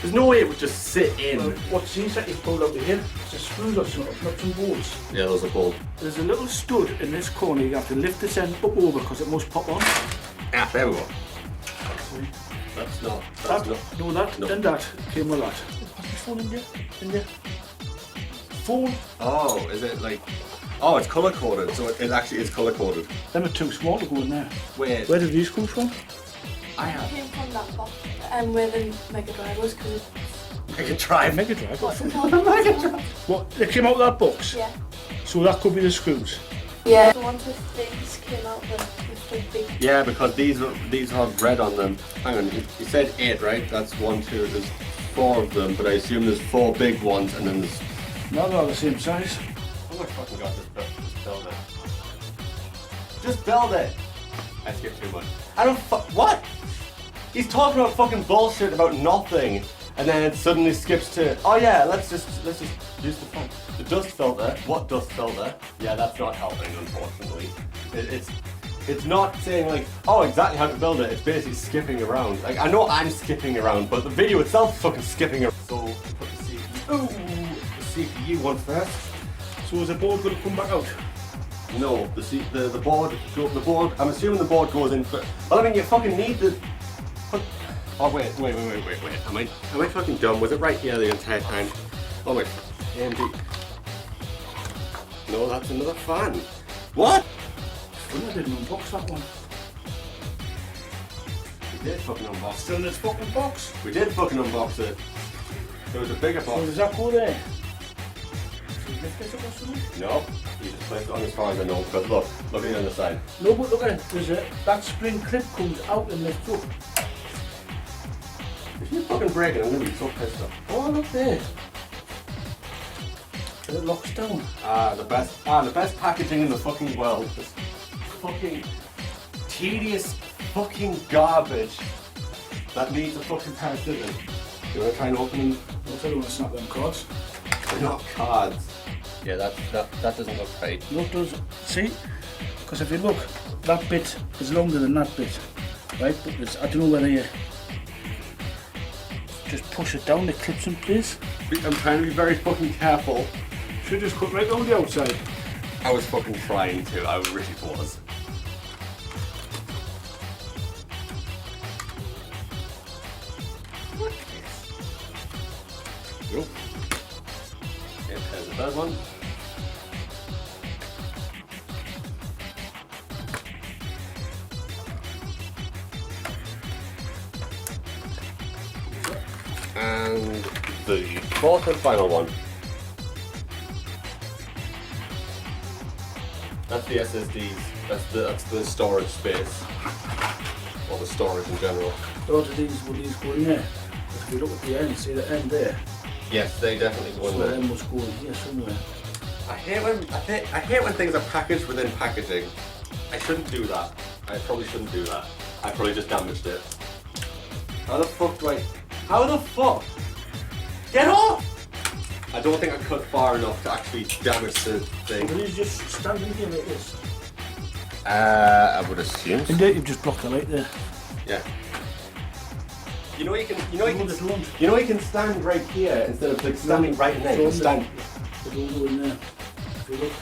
There's no way it would just sit in. Well, what seems like you've pulled out of here? It's a screws or something, not some bolts. Yeah, those are bolt. There's a little stud in this corner. You have to lift this end up over because it must pop on. Ah, there we go. That's not... No, that came with that. What's your phone in there? In there? Phone? Oh, is it like... Oh, it's colour coded, so it actually is colour coded. Them are too small to go in there. Wait. Where did these come from? I have. Came from that box, where the Mega Drive was, because Mega Drive. Mega Drive. what's it called? What? They came out of that box? Yeah. So that could be the screws. Yeah. The ones with these came out with the big. Yeah, because these have red on them. Hang on, you said 8, right? That's 1, 2, there's 4 of them, but I assume there's 4 big ones and then there's... No, they're all the same size. Oh my fucking god, just build it. Just build it! I skipped too much. I don't what? He's talking about fucking bullshit about nothing, and then it suddenly skips to, oh yeah, let's just use the dust filter. What dust filter? Yeah, that's not helping, unfortunately. It's not saying like, oh, exactly how to build it. It's basically skipping around. Like, I know I'm skipping around, but the video itself is fucking skipping around. So put the CPU. Ooh, the CPU one first. So is the board going to come back out? No, the board. I'm assuming the board goes in. Well, I mean, you fucking need the. Oh wait. Am I fucking dumb? Was it right here the entire time? Oh my. AMD. No, that's another fan. What? Well, I didn't unbox that one. We did fucking unbox Still in this fucking box. it. We did fucking unbox it. There was a bigger So box. does that go there? So you lift this up or something? No, you just place it on as far as I know. Because look at the other side. No, but look at it. There's that spring clip comes out and lifts up. If you fucking break it, I'm gonna be so pissed off. Oh, look there. And it locks down. The best packaging in the fucking world. This fucking tedious fucking garbage that needs a fucking pair of scissors. You wanna try and open them? I'll tell you when to snap them cards. They're not cards. Yeah, that doesn't look right. No, it does. See? Because if you look, that bit is longer than that bit. Right? But I don't know whether you just push it down, the clips in place. I'm trying to be very fucking careful. Should just cut right down the outside. I was fucking trying to, I really was. Nope. Okay, there's the third one. And the fourth and final one. That's the SSDs. That's the storage space. Or the storage in general. Will these go in there? If you look at the end, see the end there? Yes, they definitely go in So there. them must go in here somewhere. I hate when things are packaged within packaging. I shouldn't do that. I probably shouldn't do that. I probably just damaged it. How the fuck do I... How the fuck? Get off! I don't think I cut far enough to actually damage the thing. But he's just standing here like this. I would assume. And there you've just blocked the light there. Yeah. You know you can Just lunge. stand right here instead of like standing right in there. You can stand. They don't go in there. If you look.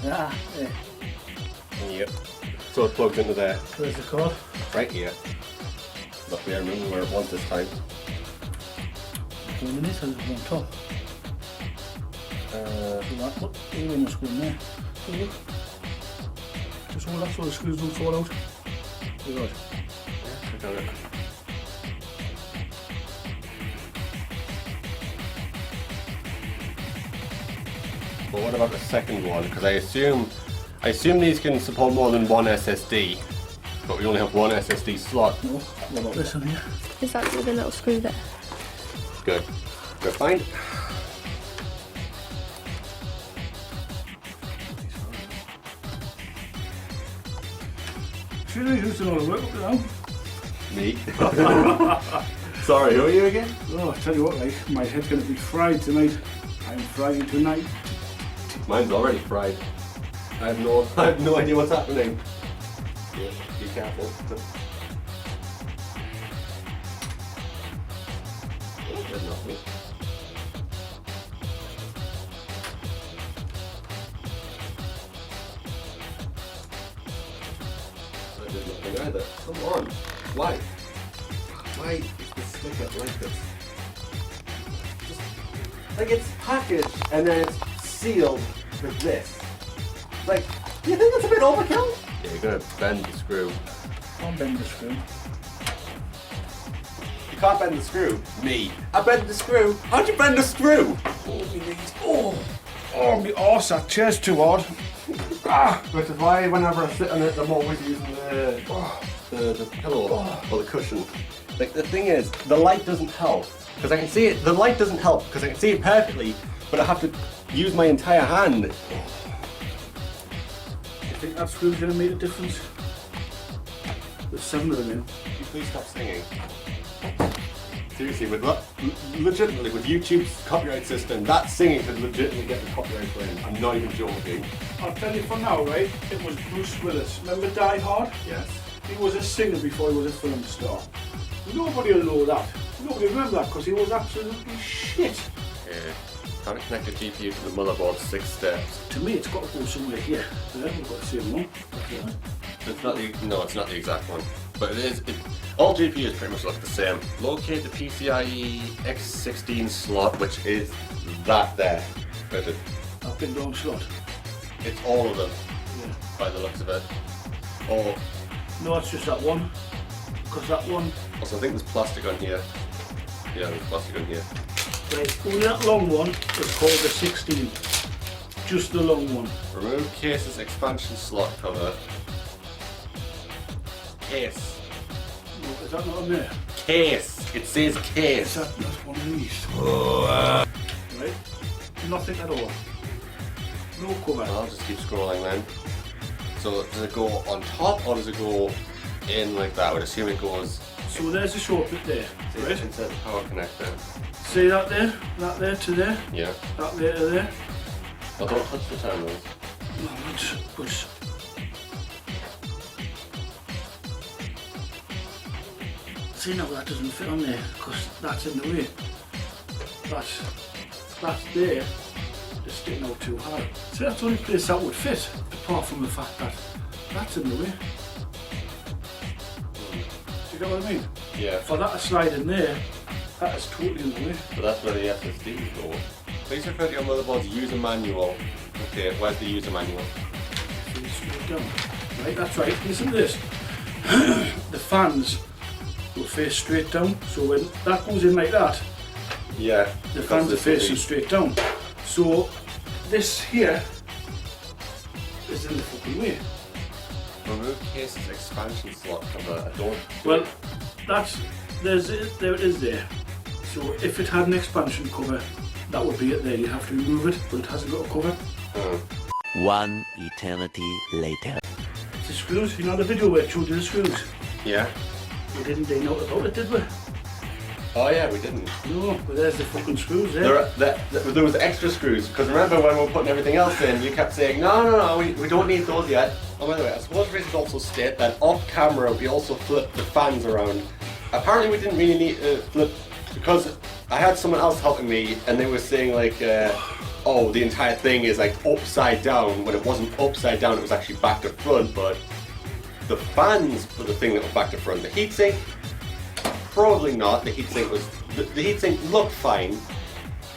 Yeah, yeah. Yep. So it plugs into there. Where's the cord? Right here. Luckily I remember where it was this time. Go in this, or is it on top? So that, look, the other must go in there. Have a look. Just hold that so the screws don't fall out. Very good. Yeah, click on it. But what about the second one? Because I assume these can support more than one SSD, but we only have one SSD slot. No, what about this one here? Is that with a little screw there? Good. Good find. Should I use all the work up now? Me. Sorry, who are you again? Oh, I tell you what, like, my head's going to be fried tonight. I'm frying tonight. Mine's already fried. I have no idea what's happening. Yeah, be careful. Oh, did nothing. I did nothing either. Come on. Why? Why is this sticker like this? Just, like it's packaged and then it's sealed with this. Like, do you think that's a bit overkill? Yeah, you're gonna bend the screw. I'll bend the screw. You can't bend the screw. Me. I bend the screw. How'd you bend the screw? Oh, me knees. Oh. Oh, my arse, that chair's too hard. Which is why whenever I sit on it, I'm always using the pillow or the cushion. Like, the thing is, the light doesn't help. Because I can see it, the light doesn't help because I can see it perfectly, but I have to use my entire hand. You think that screw's going to make a difference? There's 7 of them in. Can you please stop singing? Seriously, with what? Legitimately, with YouTube's copyright system, that singing could legitimately get the copyright claim. I'm not even joking. I'll tell you for now, right? It was Bruce Willis. Remember Die Hard? Yes. He was a singer before he was a film star. Nobody will know that. Nobody will remember that because he was absolutely shit. Yeah. How to connect the GPU to the motherboard 6 steps. To me, it's got to go somewhere here. There, we've got the same one. It's not the, no, it's not the exact one. But it is, all GPUs pretty much look the same. Locate the PCIe X16 slot, which is that there. Belated. That big long slot. It's all of them, Yeah. by the looks of it. Oh, No, it's just that one. Because that one, also I think there's plastic on here. Yeah, there's plastic on here. right, only that long one is called the 16. Just the long one. Remove case's expansion slot cover. Case. No, is that not on there? Case. It says Is case. that not one of these? Right? Nothing at all. No cover. I'll just keep scrolling then. So does it go on top or does it go in like that? I would assume it goes So there's the short bit there, right? inside the power connector. See that there to there, Yeah. that there to there. But don't touch the terminals. No, but see now that doesn't fit on there because that's in the way. That's there. It's sticking out too high. See, that's the only place that would fit, apart from the fact that that's in the way. Do you get what I mean? Yeah. For that to slide in there, that is totally in the way. But that's where the SSDs go. Please refer to your motherboard's user manual. Okay, where's the user manual? See, straight down. Right, that's right. Listen to this. The fans will face straight down, so when that goes in like that, Yeah. the fans are facing straight down. So this here is in the fucking way. Remove case's expansion slot cover. I don't. Well, there it is there. So if it had an expansion cover, that would be it there. You'd have to remove it, but it hasn't got a cover. One eternity later. It's the screws. You know the video where it showed you the screws? Yeah. We didn't know about it, did we? Oh yeah, we didn't. No, but there's the fucking screws there. There was extra screws, because remember when we were putting everything else in, you kept saying, no, we don't need those yet. Oh, by the way, I suppose we should also state that off camera we also flipped the fans around. Apparently we didn't really need to flip, because I had someone else helping me, and they were saying like, oh, the entire thing is like upside down, when it wasn't upside down, it was actually back to front. But the fans were the thing that was back to front. The heatsink, probably not. The heatsink was, the heatsink looked fine,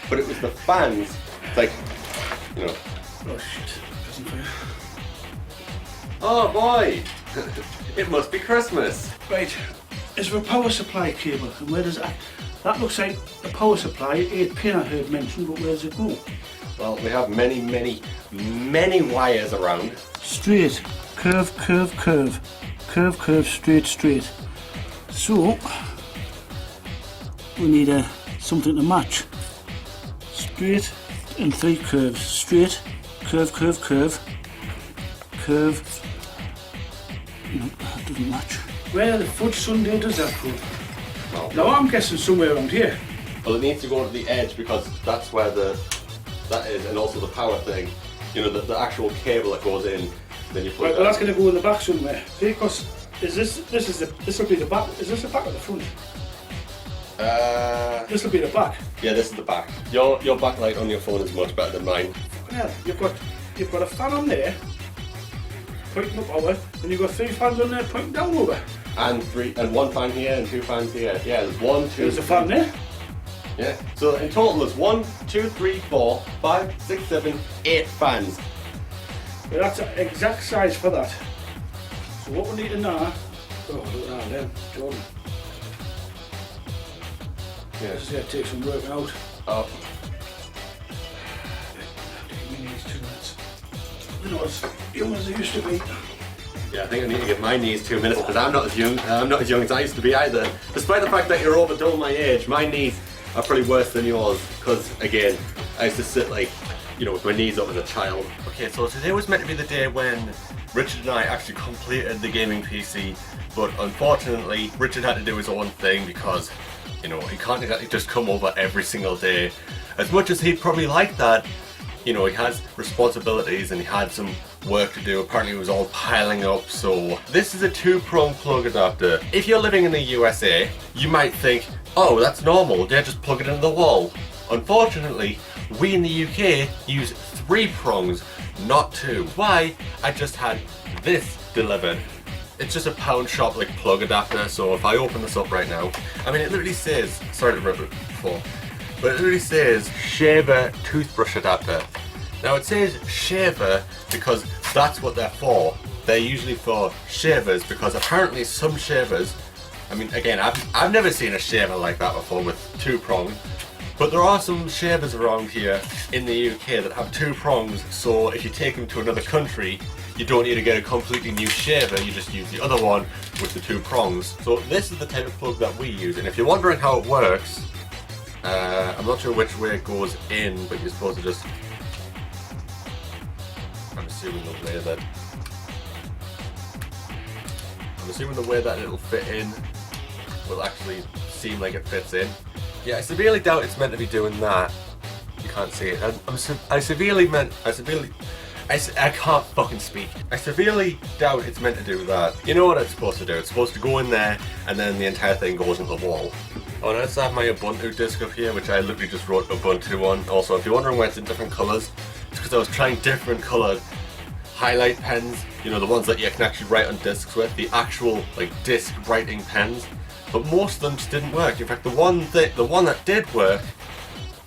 but it was the fans, like, you know. Oh shit, present for you. Oh boy, it must be Christmas. Right, is there a power supply cable, and where does that? That looks like a power supply, 8 pin I heard mentioned, but where does it go? Well, we have many, many, many wires around. Straight, curve, curve, curve, curve, curve, straight, straight. So we need something to match. Straight and 3 curves. Straight, curve, curve, curve, curve. No, that doesn't match. Where the fudge Sunday does that go? Well, Now I'm guessing somewhere around here. well, it needs to go to the edge because that's where that is, and also the power thing. You know, the actual cable that goes in. Then you put Right, that. well that's going to go in the back somewhere. Because is this will be the back. Is this the back or the front? This will be the back. Yeah, this is the back. Your backlight on your phone is much better than mine. Yeah, you've got a fan on there, pointing up over, and you've got 3 fans on there pointing down over. And 1 fan here and 2 fans here. Yeah, there's 1, 2. There's a fan there. Yeah. So in total, there's 1, 2, 3, 4, 5, 6, 7, 8 fans. But that's the exact size for that. So what we need to know. Oh, look at that then, Jordan. Yeah. This is going to take some working out. Oh. Give me these 2 minutes. They're not as young as they used to be. Yeah, I think I need to give my knees 2 minutes because I'm not as young. I'm not as young as I used to be either. Despite the fact that you're over double my age, my knees are probably worse than yours. Because again, I used to sit like, you know, with my knees up as a child. Okay, so today was meant to be the day when Richard and I actually completed the gaming PC, but unfortunately, Richard had to do his own thing because, you know, he can't exactly just come over every single day. As much as he'd probably like that, you know, he has responsibilities and he had some work to do. Apparently it was all piling up. So this is a 2-prong plug adapter. If you're living in the USA, you might think, oh, that's normal, they just plug it into the wall. Unfortunately, we in the UK use 3 prongs, not 2. Why? I just had this delivered. It's just a pound shop like plug adapter. So if I open this up right now, I mean, it literally says, sorry to rip it before, but it literally says shaver toothbrush adapter. Now it says shaver because that's what they're for. They're usually for shavers because apparently some shavers, I mean, again, I've never seen a shaver like that before with 2 prongs, but there are some shavers around here in the UK that have 2 prongs, so if you take them to another country, you don't need to get a completely new shaver, you just use the other one with the 2 prongs. So this is the type of plug that we use, and if you're wondering how it works, I'm not sure which way it goes in, but you're supposed to just, I'm assuming the way that it'll fit in will actually seem like it fits in. Yeah, I severely doubt it's meant to be doing that. You can't see it. I can't fucking speak. I severely doubt it's meant to do that. You know what it's supposed to do? It's supposed to go in there and then the entire thing goes into the wall. Oh, and I also have my Ubuntu disc up here, which I literally just wrote Ubuntu on. Also, if you're wondering why it's in different colours, it's because I was trying different coloured highlight pens, you know, the ones that you can actually write on discs with, the actual like disc writing pens, but most of them just didn't work. In fact, the one that did work,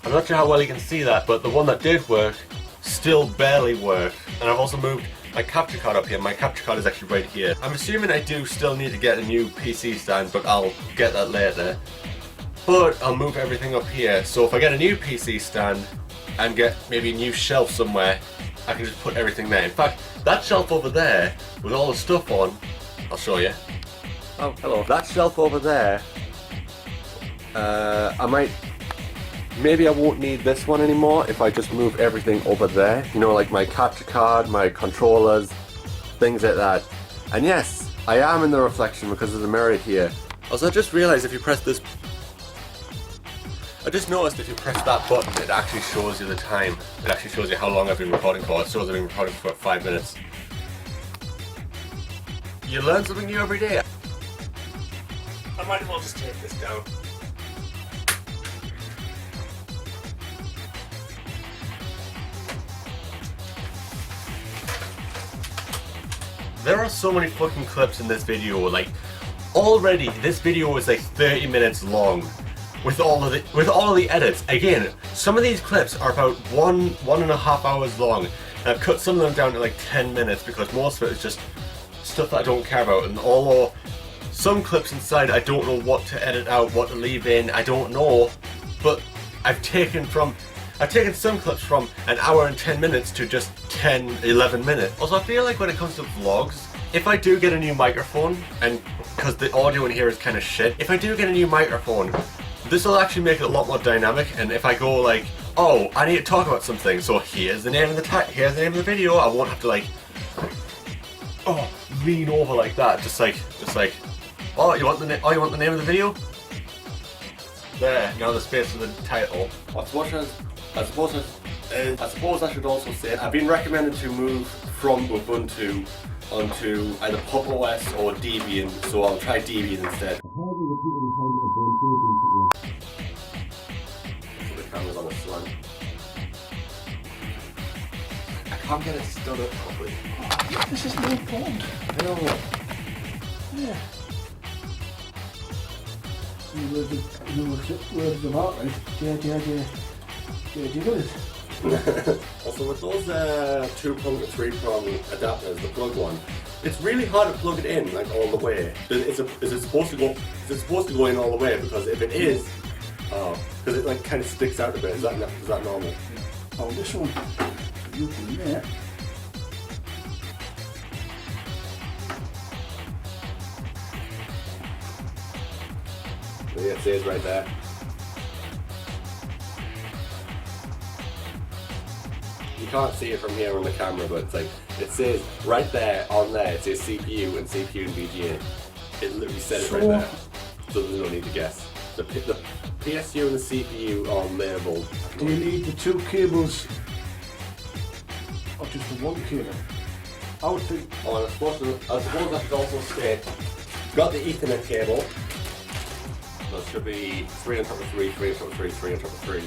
I'm not sure how well you can see that, but the one that did work still barely worked. And I've also moved my capture card up here. My capture card is actually right here. I'm assuming I do still need to get a new PC stand, but I'll get that later. But I'll move everything up here, so if I get a new PC stand and get maybe a new shelf somewhere, I can just put everything there. In fact, that shelf over there with all the stuff on, I'll show you. Oh, hello. That shelf over there, maybe I won't need this one anymore if I just move everything over there. You know, like my capture card, my controllers, things like that. And yes, I am in the reflection because there's a mirror here. Also, I just realized if you press this, I just noticed if you press that button, it actually shows you the time. It actually shows you how long I've been recording for. It shows I've been recording for 5 minutes. You learn something new every day. I might as well just take this down. There are so many fucking clips in this video. Like, already this video is like 30 minutes long with all of the edits. Again, some of these clips are about 1.5 hours long. And I've cut some of them down to like 10 minutes because most of it is just stuff that I don't care about. And although some clips inside I don't know what to edit out, what to leave in, I don't know. But I've taken some clips from an hour and 10 minutes to just 10-11 minutes. Also, I feel like when it comes to vlogs, if I do get a new microphone, and because the audio in here is kind of shit, if I do get a new microphone, this will actually make it a lot more dynamic. And if I go like, oh, I need to talk about something, so here's the name of the video, I won't have to like, oh, lean over like that, just like, oh, you want the name of the video? There, now the space for the title. I suppose I should also say I've been recommended to move from Ubuntu onto either Pop OS or Debian, so I'll try Debian instead. So the camera's on a slant. I can't get it stood up properly. Oh, this is no point. I know. Yeah. Words of art, right? Yeah, do you get it? Also, with those 2-prong to 3-prong adapters, the plug one, it's really hard to plug it in like all the way. Is it supposed to go in all the way? Because if it is, because it like kind of sticks out a bit. Is that normal? Oh, this one. You put in there. Yeah, it says right there. You can't see it from here on the camera, but it's like, it says right there, on there, it says CPU and VGA. It literally said it right there. So there's no need to guess. The PSU and the CPU are labelled. Do you need the two cables or just the one cable? I would think. Oh, and I suppose I should also state, got the Ethernet cable. That should be 3 on top of 3, 3 on top of 3, 3 on top of 3.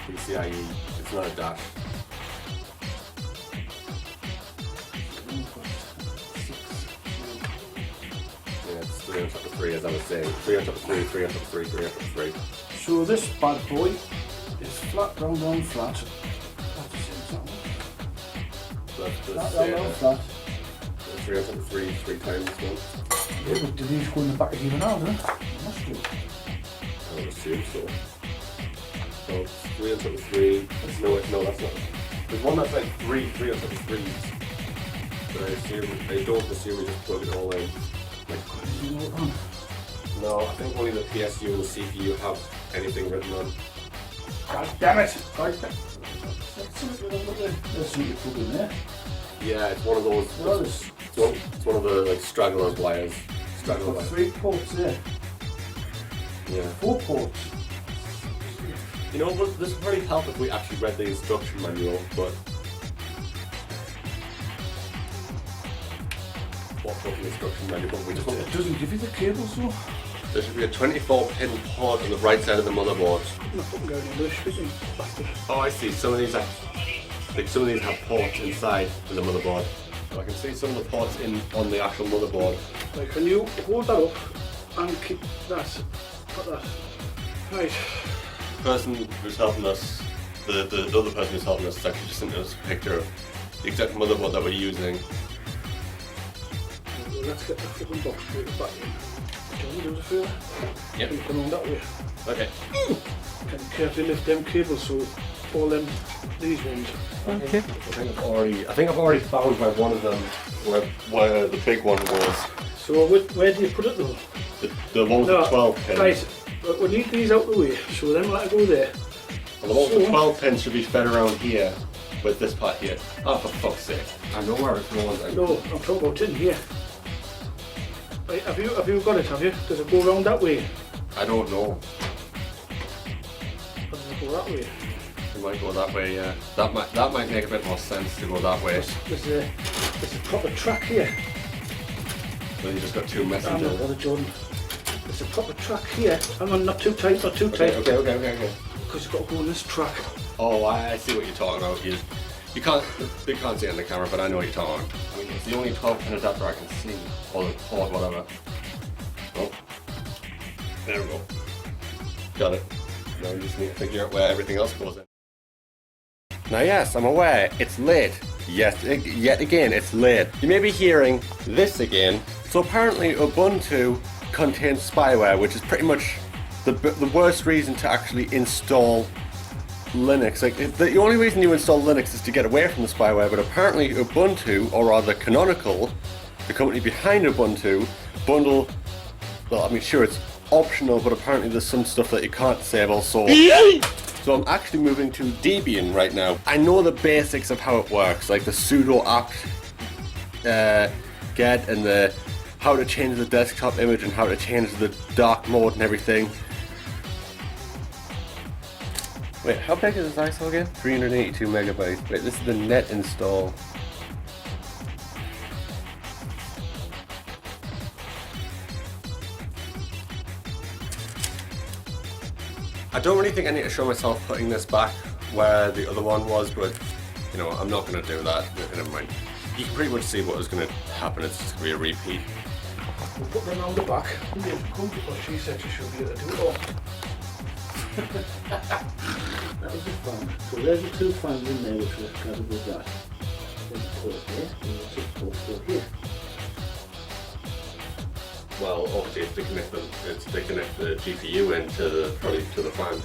PCIe, it's not a dash. Yeah, it's 3 on top of 3 as I was saying. 3 on top of 3, 3 on top of 3, 3 on top of 3. So this bad boy is flat, round, flat. That's the flat. 3 on top of 3, 3 times one. Yeah, but do these go in the back of even now, don't they? They must do. I would assume so. So 3 on top of 3. No, that's not. There's one that's like 3 on top of 3s. But I don't assume we just plug it all in. No, I think only the PSU and the CPU have anything written on. God damn it! God damn it. Let's see what you put in there. Yeah, it's one of those. It's one of the like stragglers wires. Straggler wires. 3 ports there. Yeah. 4 ports. You know, but this would probably help if we actually read the instruction manual, but what fucking instruction manual? But we just It doesn't give you the cables though. There should be a 24-pin port on the right side of the motherboard. I'm not fucking going English speaking. Oh, I see. Some of these have ports inside the motherboard. So I can see some of the ports on the actual motherboard. Like, can you hold that up and keep that? Put that. Right. The person who's helping us, the other person who's helping us, is actually just sent us a picture of the exact motherboard that we're using. Well, let's get the fucking box back in. Can you do us a favour? Yep. Can you come on that way? Okay. Can you carefully lift them cables so all these ones? Okay. I think I've already found where one of them, where the big one was. So where do you put it though? The one with the 12 pins. Right, we need these out the way, so then we'll let it go there. Well, the one with the 12 pins should be fed around here, with this part here. Oh, for fuck's sake. I know where it goes. No, I'm talking about in here. Right, have you got it, have you? Does it go around that way? I don't know. Or does it go that way? It might go that way, yeah. That might make a bit more sense to go that way. There's a proper track here. So you just got 2 messengers. Jordan. There's a proper track here. Hang on, not too tight, not too tight. Okay. Because you've got to go on this track. Oh, I see what you're talking about. You can't, they can't see it on the camera, but I know what you're talking about. I mean, it's the only 12-pin adapter I can see, or the port, whatever. Oh, there we go. Got it. Now we just need to figure out where everything else goes in. Now yes, I'm aware, it's late. Yes, yet again, it's late. You may be hearing this again. So apparently Ubuntu contains spyware, which is pretty much the worst reason to actually install Linux. Like, the only reason you install Linux is to get away from the spyware, but apparently Ubuntu, or rather Canonical, the company behind Ubuntu, bundle, well, I mean, sure, it's optional, but apparently there's some stuff that you can't disable, so I'm actually moving to Debian right now. I know the basics of how it works, like the sudo apt get and the how to change the desktop image and how to change the dark mode and everything. Wait, how big is this ISO again? 382 megabytes. Wait, this is the net install. I don't really think I need to show myself putting this back where the other one was, but you know, I'm not going to do that. Never mind. You can pretty much see what was going to happen. It's just going to be a repeat. We'll put them on the back. Come because she said she should be able to do it all. That was the fan. So there's the two fans in there which were covered with that. Then the port there, and the six ports go here. Well, obviously it's to connect the GPU into the probably to the fan.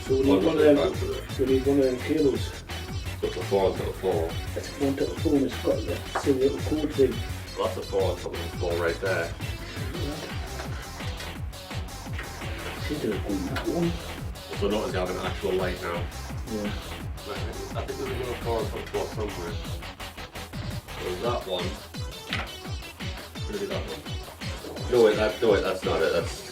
So we need one of them cables. So it's a 4 on top of 4. It's one to the phone, it's got the silly little code thing. Well, that's a 4 on top of the 4 right there. She's doing it on that one. So notice you have an actual light now. Yeah. I think there's another 4 on top of 4 somewhere. So that one. Maybe that one. No wait, that's not it. That's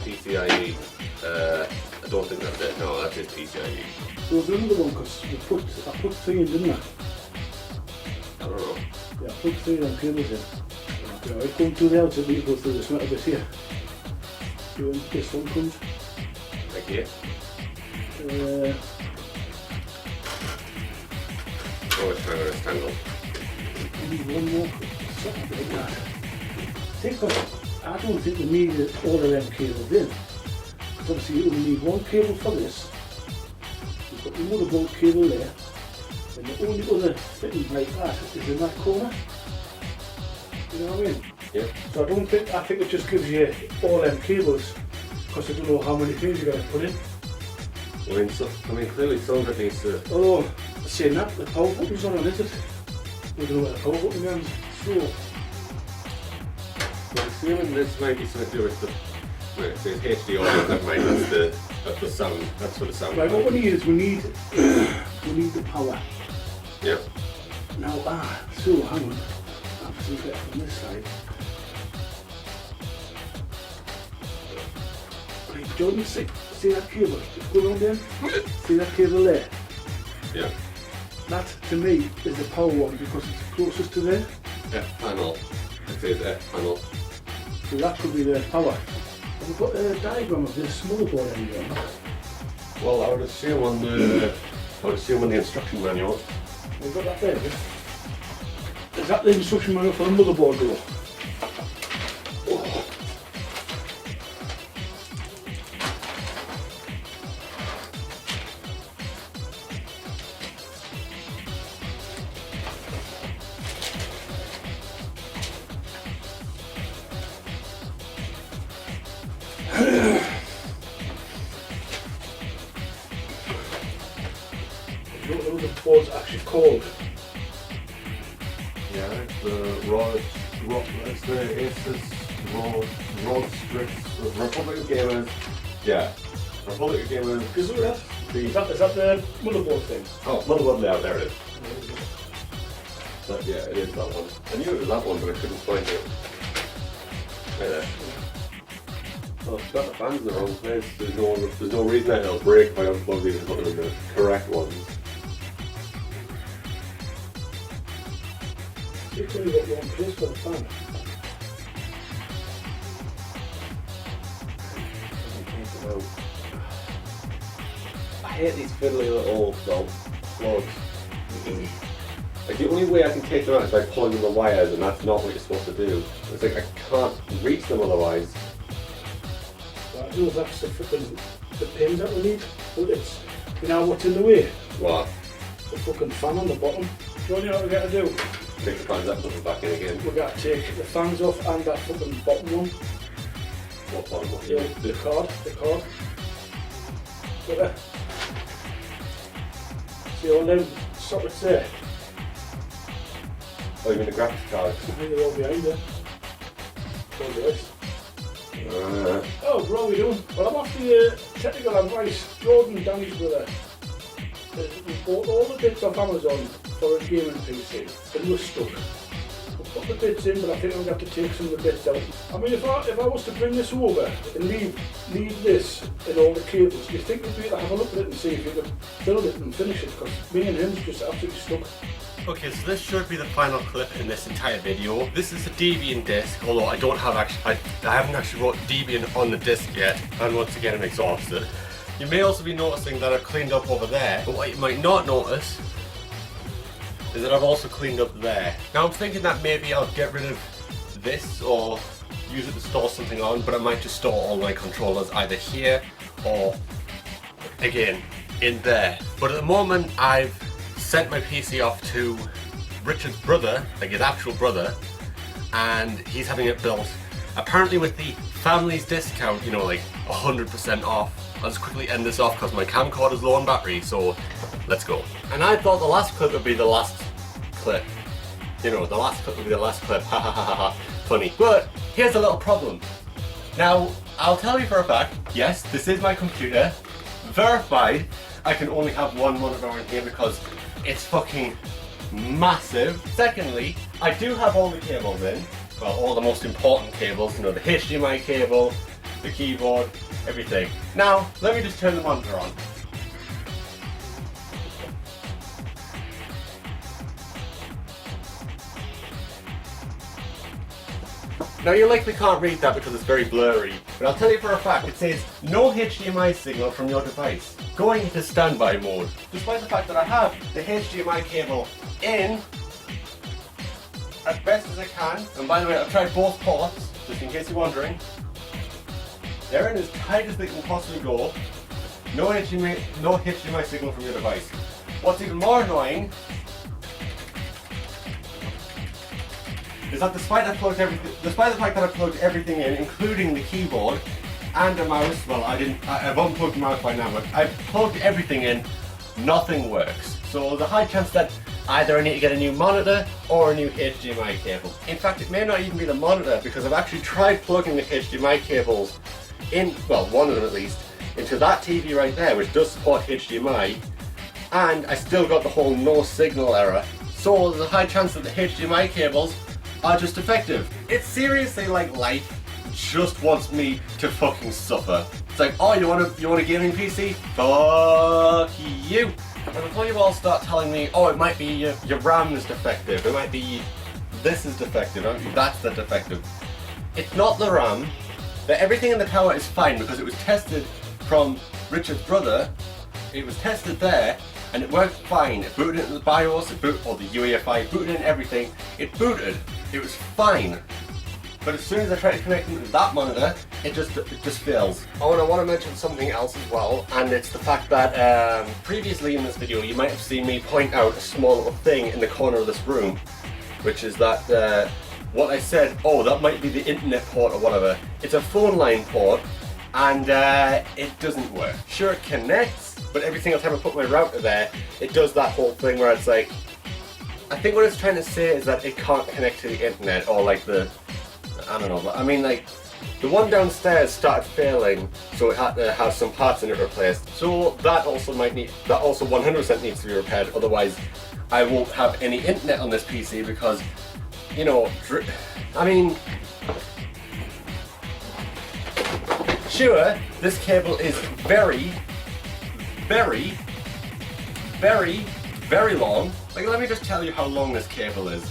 PCIe. I don't think that's it. No, that's just PCIe. So there's another one because I put 3 in, didn't I? I don't know. Yeah, I put 3 on cables in. Yeah, I come through the outside, you go through this metal bit here. See when this one comes. Like here. Oh, it's trying to rectangle. I need one more. Something like that. I don't think we need all of them cables in. Because obviously you only need one cable for this. You've got the motherboard cable there. And the only other fitting like that is in that corner. You know what I mean? Yeah. So I think it just gives you all them cables. Because I don't know how many things you're going to put in. I mean, clearly some of it needs to... Although, saying that, the power button's not on, is it? We don't know where the power button is. So, I'm assuming this might be something to do with the... Wait, it says HD audio, that might, that's the sound, that's for the sound. right, what we need is we need the power. Yeah. Now, so hang on. I'll see it from this side. Right, Jordan, see that cable? Just go around there. See that cable there? Yeah. That, to me, is the power one because it's closest to there. F panel. It says F panel. So that could be the power. Have we got a diagram of this motherboard anywhere? Well, I would assume on the instruction manual. We've got that there, yeah? Is that the instruction manual for the motherboard door? Oh. I don't know what the board's actually called. Yeah, it's the it's the Asus Rod Strips Republic of Gamers. Yeah, Republic of Gamers. Is that the motherboard thing? Oh, motherboard layout, there it is. But yeah, it is that one. I knew it was that one, but I couldn't find it. Right there. Oh, it's got the fans in the wrong place. There's no reason that it'll break if I unplug these and put them in the correct ones. You've only got one place for the fan. I hate these fiddly little plugs. Like the only way I can take them out is by pulling the wires, and that's not what you're supposed to do. It's like I can't reach them otherwise. Right, no, that's the pins that we need. But it's, you know what's in the way? What? The fucking fan on the bottom. You know what we got to do? Take the fans up and put them back in again. We got to take the fans off and that fucking bottom one. What bottom one? Yeah, the card. Got there. See all them sockets there? Oh, you mean the graphics card? I think they're all behind there. All the rest. Oh, bro, we doing? Well, I'm after your technical advice. Jordan, Danny's brother. We bought all the bits off Amazon for a gaming PC, and we're stuck. We put the bits in, but I think I'm going to have to take some of the bits out. I mean, if I was to bring this over and leave this and all the cables, do you think we'd be able to have a look at it and see if you could build it and finish it? Because me and him's just absolutely stuck. Okay, so this should be the final clip in this entire video. This is a Debian disc, although I don't have I haven't actually wrote Debian on the disc yet, and once again I'm exhausted. You may also be noticing that I've cleaned up over there, but what you might not notice is that I've also cleaned up there. Now I'm thinking that maybe I'll get rid of this or use it to store something on, but I might just store all my controllers either here or, again, in there. But at the moment I've sent my PC off to Richard's brother, like his actual brother, and he's having it built. Apparently with the family's discount, you know, like 100% off. I'll just quickly end this off because my camcorder's low on battery, so let's go. And I thought the last clip would be the last clip. You know, the last clip would be the last clip, ha ha ha ha ha, funny. But here's a little problem. Now, I'll tell you for a fact, yes, this is my computer, verified. I can only have one monitor in here because it's fucking massive. Secondly, I do have all the cables in. Well, all the most important cables, you know, the HDMI cable, the keyboard, everything. Now, let me just turn the monitor on. Now you likely can't read that because it's very blurry, but I'll tell you for a fact, it says no HDMI signal from your device. Going into standby mode. Despite the fact that I have the HDMI cable in as best as I can, and by the way I've tried both ports, just in case you're wondering. They're in as tight as they can possibly go. No HDMI signal from your device. What's even more annoying is that despite the fact that I plugged everything in, including the keyboard and a mouse, well I've unplugged the mouse by now, but I've plugged everything in, nothing works. So there's a high chance that either I need to get a new monitor or a new HDMI cable. In fact, it may not even be the monitor because I've actually tried plugging the HDMI cables in, well, one of them at least, into that TV right there, which does support HDMI, and I still got the whole no signal error. So there's a high chance that the HDMI cables are just defective. It's seriously like life just wants me to fucking suffer. It's like, oh, you want a gaming PC? Fuck you. And before you all start telling me, oh, it might be your RAM is defective, it might be this is defective, that's the defective. It's not the RAM. Everything in the tower is fine because it was tested from Richard's brother. It was tested there and it worked fine. It booted into the BIOS, or the UEFI, booted in everything. It booted. It was fine. But as soon as I try to connect it to that monitor, it just fails. Oh, and I want to mention something else as well, and it's the fact that previously in this video you might have seen me point out a small little thing in the corner of this room, which is that what I said, oh, that might be the internet port or whatever. It's a phone line port, and it doesn't work. Sure, it connects, but every single time I put my router there, it does that whole thing where it's like, I think what it's trying to say is that it can't connect to the internet, or like I don't know, but I mean like, the one downstairs started failing, so it had to have some parts in it replaced. So that also 100% needs to be repaired, otherwise I won't have any internet on this PC because, you know, I mean, sure, this cable is very, very, very, very long. Like, let me just tell you how long this cable is.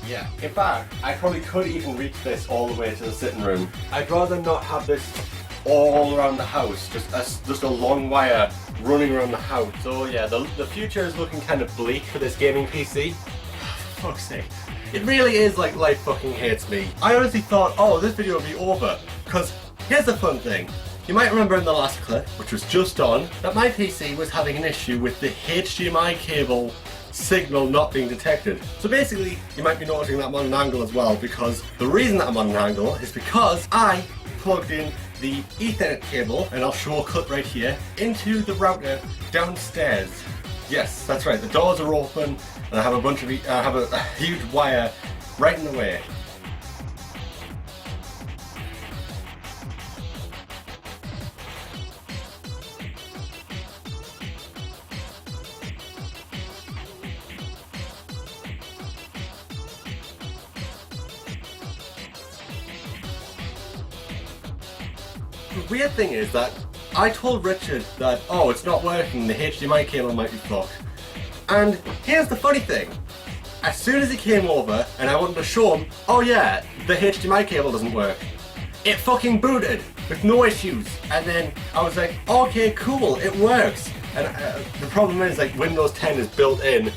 Yeah. In fact, I probably could even reach this all the way to the sitting room. I'd rather not have this all around the house, just a long wire running around the house. So yeah, the future is looking kind of bleak for this gaming PC. For fuck's sake. It really is like life fucking hates me. I honestly thought, oh, this video would be over. Because here's the fun thing. You might remember in the last clip, which was just on, that my PC was having an issue with the HDMI cable signal not being detected. So basically, you might be noticing that I'm on an angle as well, because the reason that I'm on an angle is because I plugged in the Ethernet cable, and I'll show a clip right here, into the router downstairs. Yes, that's right, the doors are open, and I have a huge wire right in the way. The weird thing is that I told Richard that, oh, it's not working, the HDMI cable might be fucked. And here's the funny thing. As soon as he came over and I wanted to show him, oh yeah, the HDMI cable doesn't work, it fucking booted with no issues. And then I was like, okay, cool, it works. And the problem is, like, Windows 10 is built in.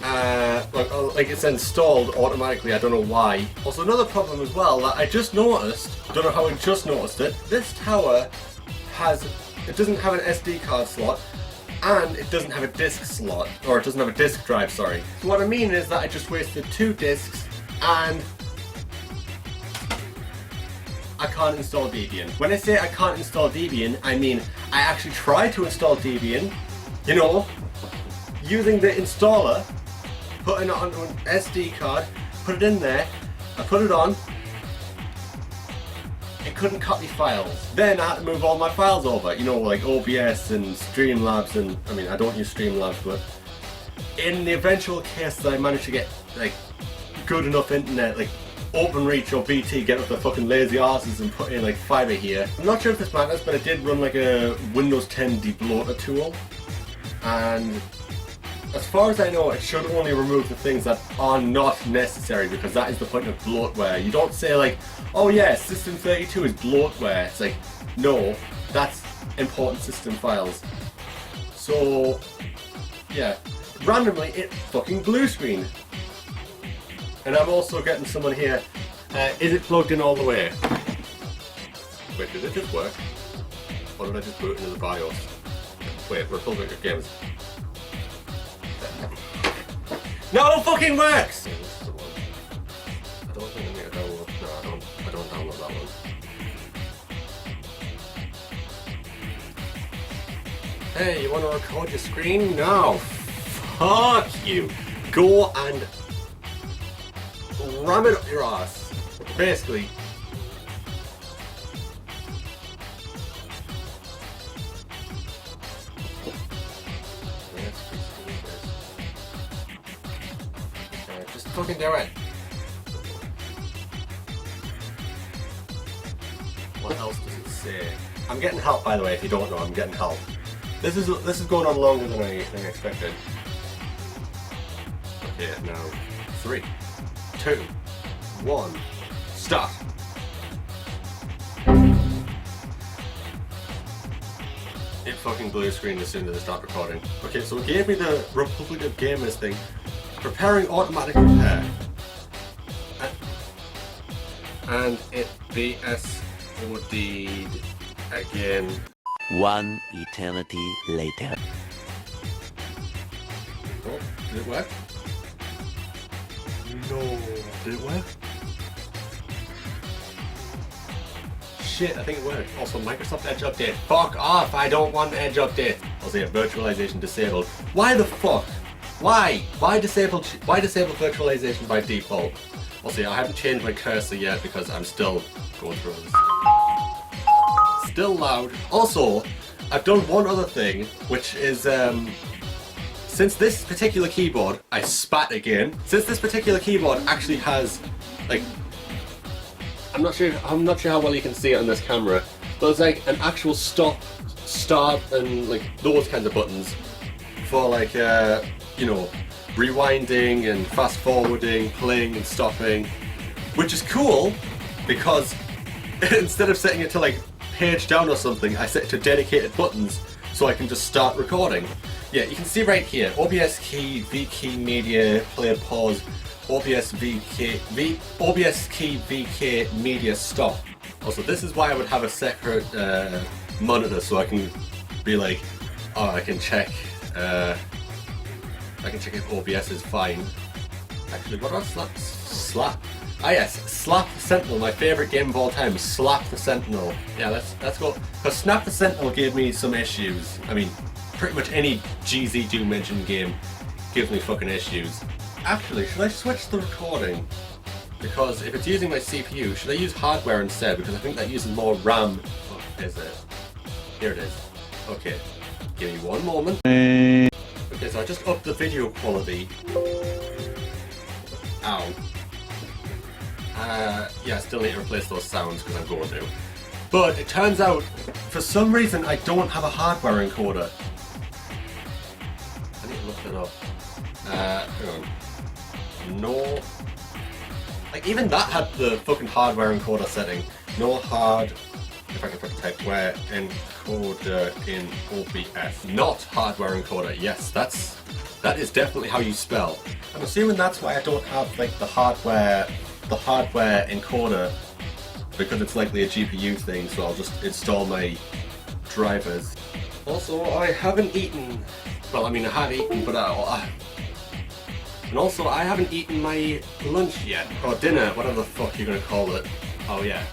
Like it's installed automatically, I don't know why. Also, another problem as well that I just noticed, don't know how I just noticed it, this tower it doesn't have an SD card slot, and it doesn't have a disk slot, or it doesn't have a disk drive, sorry. So what I mean is that I just wasted 2 disks, and I can't install Debian. When I say I can't install Debian, I mean I actually tried to install Debian, you know, using the installer, putting it onto an SD card, put it in there, I put it on, it couldn't copy files. Then I had to move all my files over, you know, like OBS and Streamlabs, and I mean, I don't use Streamlabs, but in the eventual case that I managed to get like good enough internet, like OpenReach or BT, get up the fucking lazy arses and put in like fiber here. I'm not sure if this matters, but I did run like a Windows 10 debloater tool, and as far as I know, it should only remove the things that are not necessary, because that is the point of bloatware. You don't say like, oh yeah, System 32 is bloatware. It's like, no, that's important system files. So, yeah, randomly it fucking blue screen. And I'm also getting someone here, is it plugged in all the way? Wait, did it just work? Or did I just boot into the BIOS? Wait, Republic of Games. No, it fucking works! Yeah, this is the one. I don't think I need to download. No, I don't download that one. Hey, you want to record your screen? No. Fuck you. Go and ram it up your ass. Basically. Just fucking do it. What else does it say? I'm getting help, by the way. If you don't know, I'm getting help. This is going on longer than I expected. Okay, now 3, 2, 1, start. It fucking blue screened as soon as I start recording. Okay, so it gave me the Republic of Gamers thing. Preparing automatic repair. And it BSOD'd again. 1 eternity later. Oh, did it work? No, did it work? Shit, I think it worked. Also, Microsoft Edge update. Fuck off, I don't want Edge update. I'll say virtualization disabled. Why the fuck? Why? Why disable virtualization by default? I'll see, I haven't changed my cursor yet because I'm still going through this. Still loud. Also, I've done one other thing, which is, since this particular keyboard, I spat again. Since this particular keyboard actually has, like, I'm not sure how well you can see it on this camera, but there's like an actual stop, start, and like those kinds of buttons for like, you know, rewinding and fast forwarding, playing and stopping, which is cool because instead of setting it to like page down or something, I set it to dedicated buttons so I can just start recording. Yeah, you can see right here, OBS key, V key, media, play, pause, OBS OBS key, VK, media, stop. Also, this is why I would have a separate monitor so I can be like, oh, I can check if OBS is fine. Actually, what about slap? Ah yes, Slap the Sentinel, my favourite game of all time, Slap the Sentinel. Yeah, let's go. Because Snap the Sentinel gave me some issues. I mean, pretty much any GZ Doom Engine game gives me fucking issues. Actually, should I switch the recording? Because if it's using my CPU, should I use hardware instead? Because I think that uses more RAM. Oh, is it? Here it is. Okay, give me one moment. Okay, so I just upped the video quality. Ow. Yeah, I still need to replace those sounds because I'm going to. But it turns out, for some reason, I don't have a hardware encoder. I need to look it up. Hang on. No. Like, even that had the fucking hardware encoder setting. No hard. If I can fucking type where encoder in OBS. Not hardware encoder. Yes, that is definitely how you spell. I'm assuming that's why I don't have like the hardware encoder, because it's likely a GPU thing, so I'll just install my drivers. Also, I haven't eaten, well, I mean I have eaten, but and also I haven't eaten my lunch yet, or dinner, whatever the fuck you're gonna call it. Oh yeah.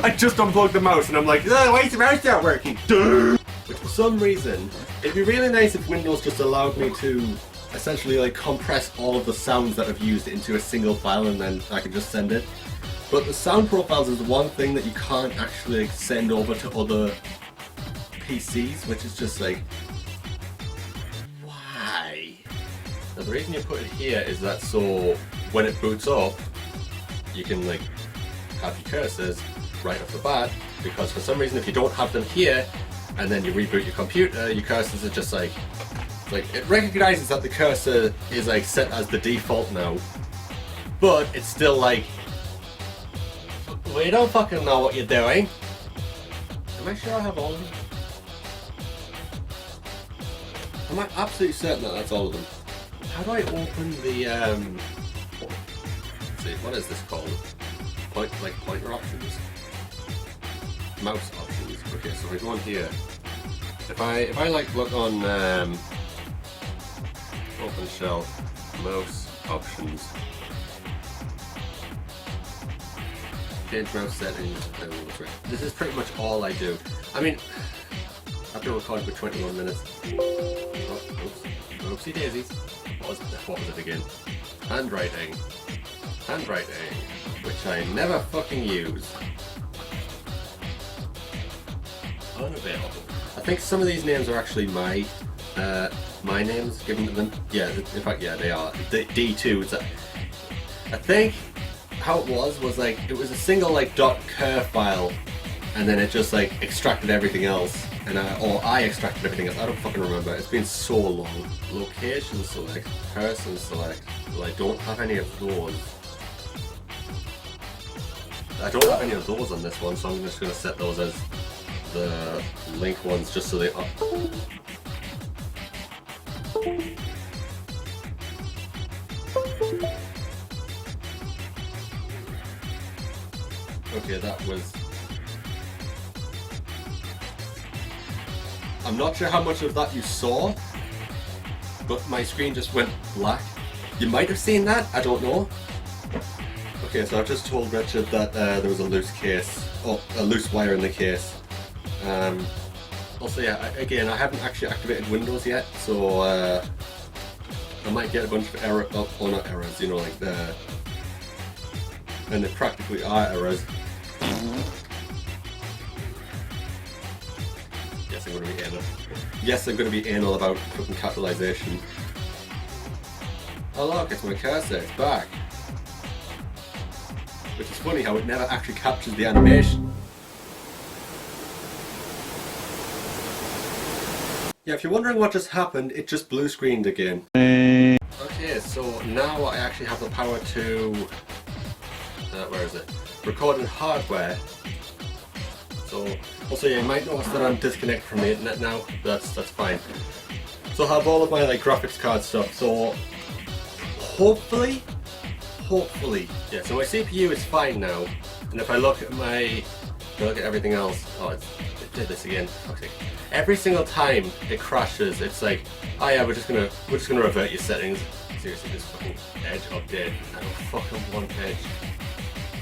I just unplugged the mouse and I'm like, oh, why is the mouse not working? Duh! Which for some reason, it'd be really nice if Windows just allowed me to essentially like compress all of the sounds that I've used into a single file and then I can just send it. But the sound profiles is the one thing that you can't actually send over to other PCs, which is just like, why? Now the reason you put it here is that so when it boots up, you can like have your cursors right off the bat, because for some reason if you don't have them here and then you reboot your computer, your cursors are just like it recognizes that the cursor is like set as the default now, but it's still like, we don't fucking know what you're doing. Am I sure I have all of them? Am I absolutely certain that that's all of them? How do I open the let's see, what is this called? Pointer options? Mouse options. Okay, so if I go on here, if I like look on open shell, mouse options, change mouse settings, this is pretty much all I do. I mean, I've been recording for 21 minutes. Oh, oops. Oopsie daisies. What was it again? Handwriting, which I never fucking use. Unavailable. I think some of these names are actually my names given to them. Yeah, in fact, yeah, they are. D2 is I think how it was like it was a single like .cur file, and then it just like extracted everything else, and I extracted everything else. I don't fucking remember. It's been so long. Location select, person select. Well, I don't have any of those. I don't have any of those on this one, so I'm just going to set those as the link ones just so they are. Okay, that was... I'm not sure how much of that you saw, but my screen just went black. You might have seen that, I don't know. Okay, so I've just told Richard that there was a loose case, or a loose wire in the case. Also, yeah, again, I haven't actually activated Windows yet, so I might get a bunch of errors, or not errors, you know, like the, and they practically are errors. Yes, I'm going to be anal. Yes, I'm going to be anal about fucking capitalization. Oh look, it's my cursor, it's back. Which is funny how it never actually captures the animation. Yeah, if you're wondering what just happened, it just blue screened again. Okay, so now I actually have the power to, where is it? Recording hardware. So, also yeah, you might notice that I'm disconnected from the internet now, but that's fine. So I have all of my like graphics card stuff, so hopefully, yeah, so my CPU is fine now, and if I look at everything else, oh, it did this again, okay. Every single time it crashes, it's like, oh yeah, we're just gonna revert your settings. Seriously, this fucking Edge update, I don't fucking want Edge.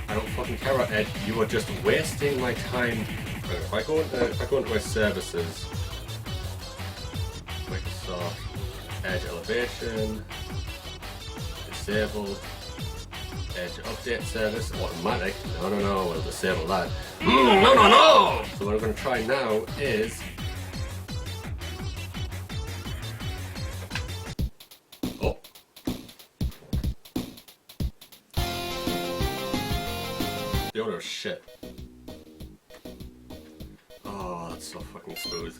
I don't fucking care about Edge, you are just wasting my time. If I go into my services, Microsoft Edge Elevation, disable, Edge Update Service, automatic, no, we'll disable that. No! So what I'm going to try now is, oh. The order is shit. Oh, that's so fucking smooth.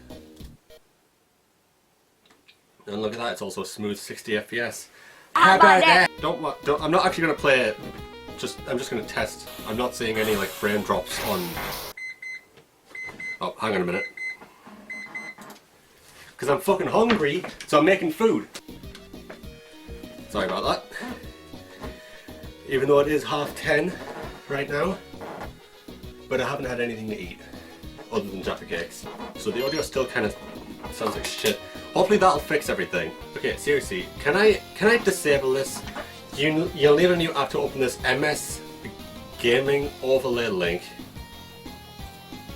And look at that, it's also smooth 60 FPS. How about that? Don't, I'm not actually going to play it, I'm just going to test. I'm not seeing any like frame drops on... Oh, hang on a minute. Because I'm fucking hungry, so I'm making food. Sorry about that. Even though it is 10:30 right now, but I haven't had anything to eat other than Jaffa cakes. So the audio still kind of sounds like shit. Hopefully that'll fix everything. Okay, seriously, can I disable this? You'll need a new app to open this MS Gaming Overlay link.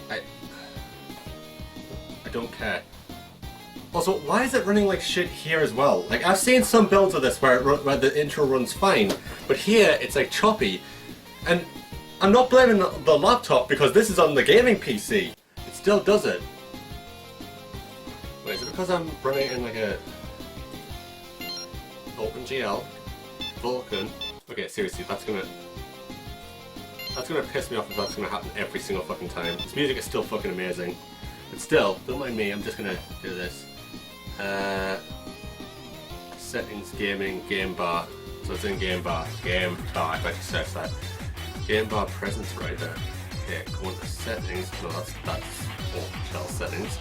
I don't care. Also, why is it running like shit here as well? Like, I've seen some builds of this where the intro runs fine, but here it's like choppy. And I'm not blaming the laptop because this is on the gaming PC. It still does it. Wait, is it because I'm running in like a OpenGL, Vulkan? Okay, seriously, that's gonna piss me off if that's gonna happen every single fucking time. This music is still fucking amazing. But still, don't mind me, I'm just gonna do this. Settings, gaming, game bar. So it's in game bar, if I actually search that. Game bar presence writer. Okay, go into settings, no that's OpenGL settings.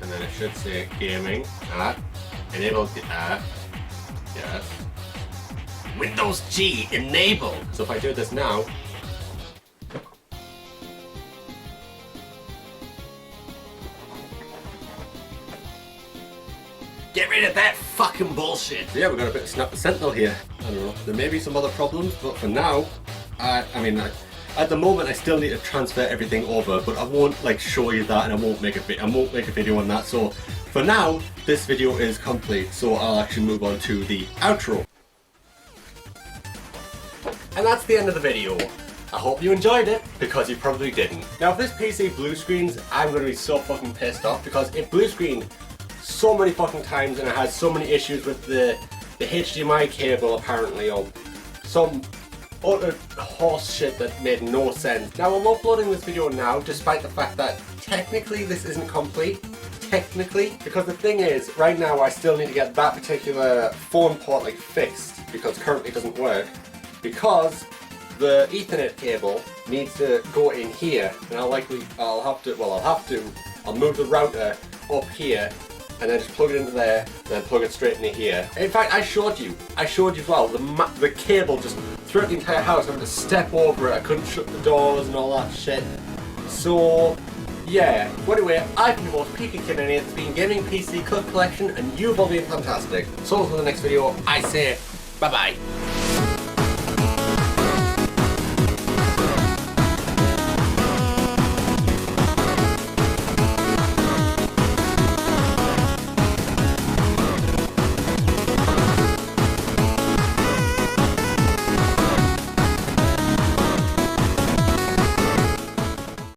And then it should say gaming, enable, yes. Windows G, enable! So if I do this now, get rid of that fucking bullshit! So yeah, we've got a bit of Snap the Sentinel here. I don't know, there may be some other problems, but for now, at the moment I still need to transfer everything over, but I won't like show you that and I won't make a video on that. So for now, this video is complete, so I'll actually move on to the outro. And that's the end of the video. I hope you enjoyed it, because you probably didn't. Now if this PC blue screens, I'm going to be so fucking pissed off, because it blue screened so many fucking times and it has so many issues with the HDMI cable apparently, or some utter horse shit that made no sense. Now I'm uploading this video now despite the fact that technically this isn't complete. Technically, because the thing is, right now I still need to get that particular phone port like fixed, because currently it doesn't work, because the Ethernet cable needs to go in here, and I'll move the router up here and then just plug it into there, and then plug it straight into here. In fact, I showed you as well, the cable just throughout the entire house, I had to step over it, I couldn't shut the doors and all that shit. So, yeah. Well, anyway, I've been your host, Peaky Kid, and it's been Gaming PC Cut Collection, and you've all been fantastic. So until the next video, I say, bye-bye.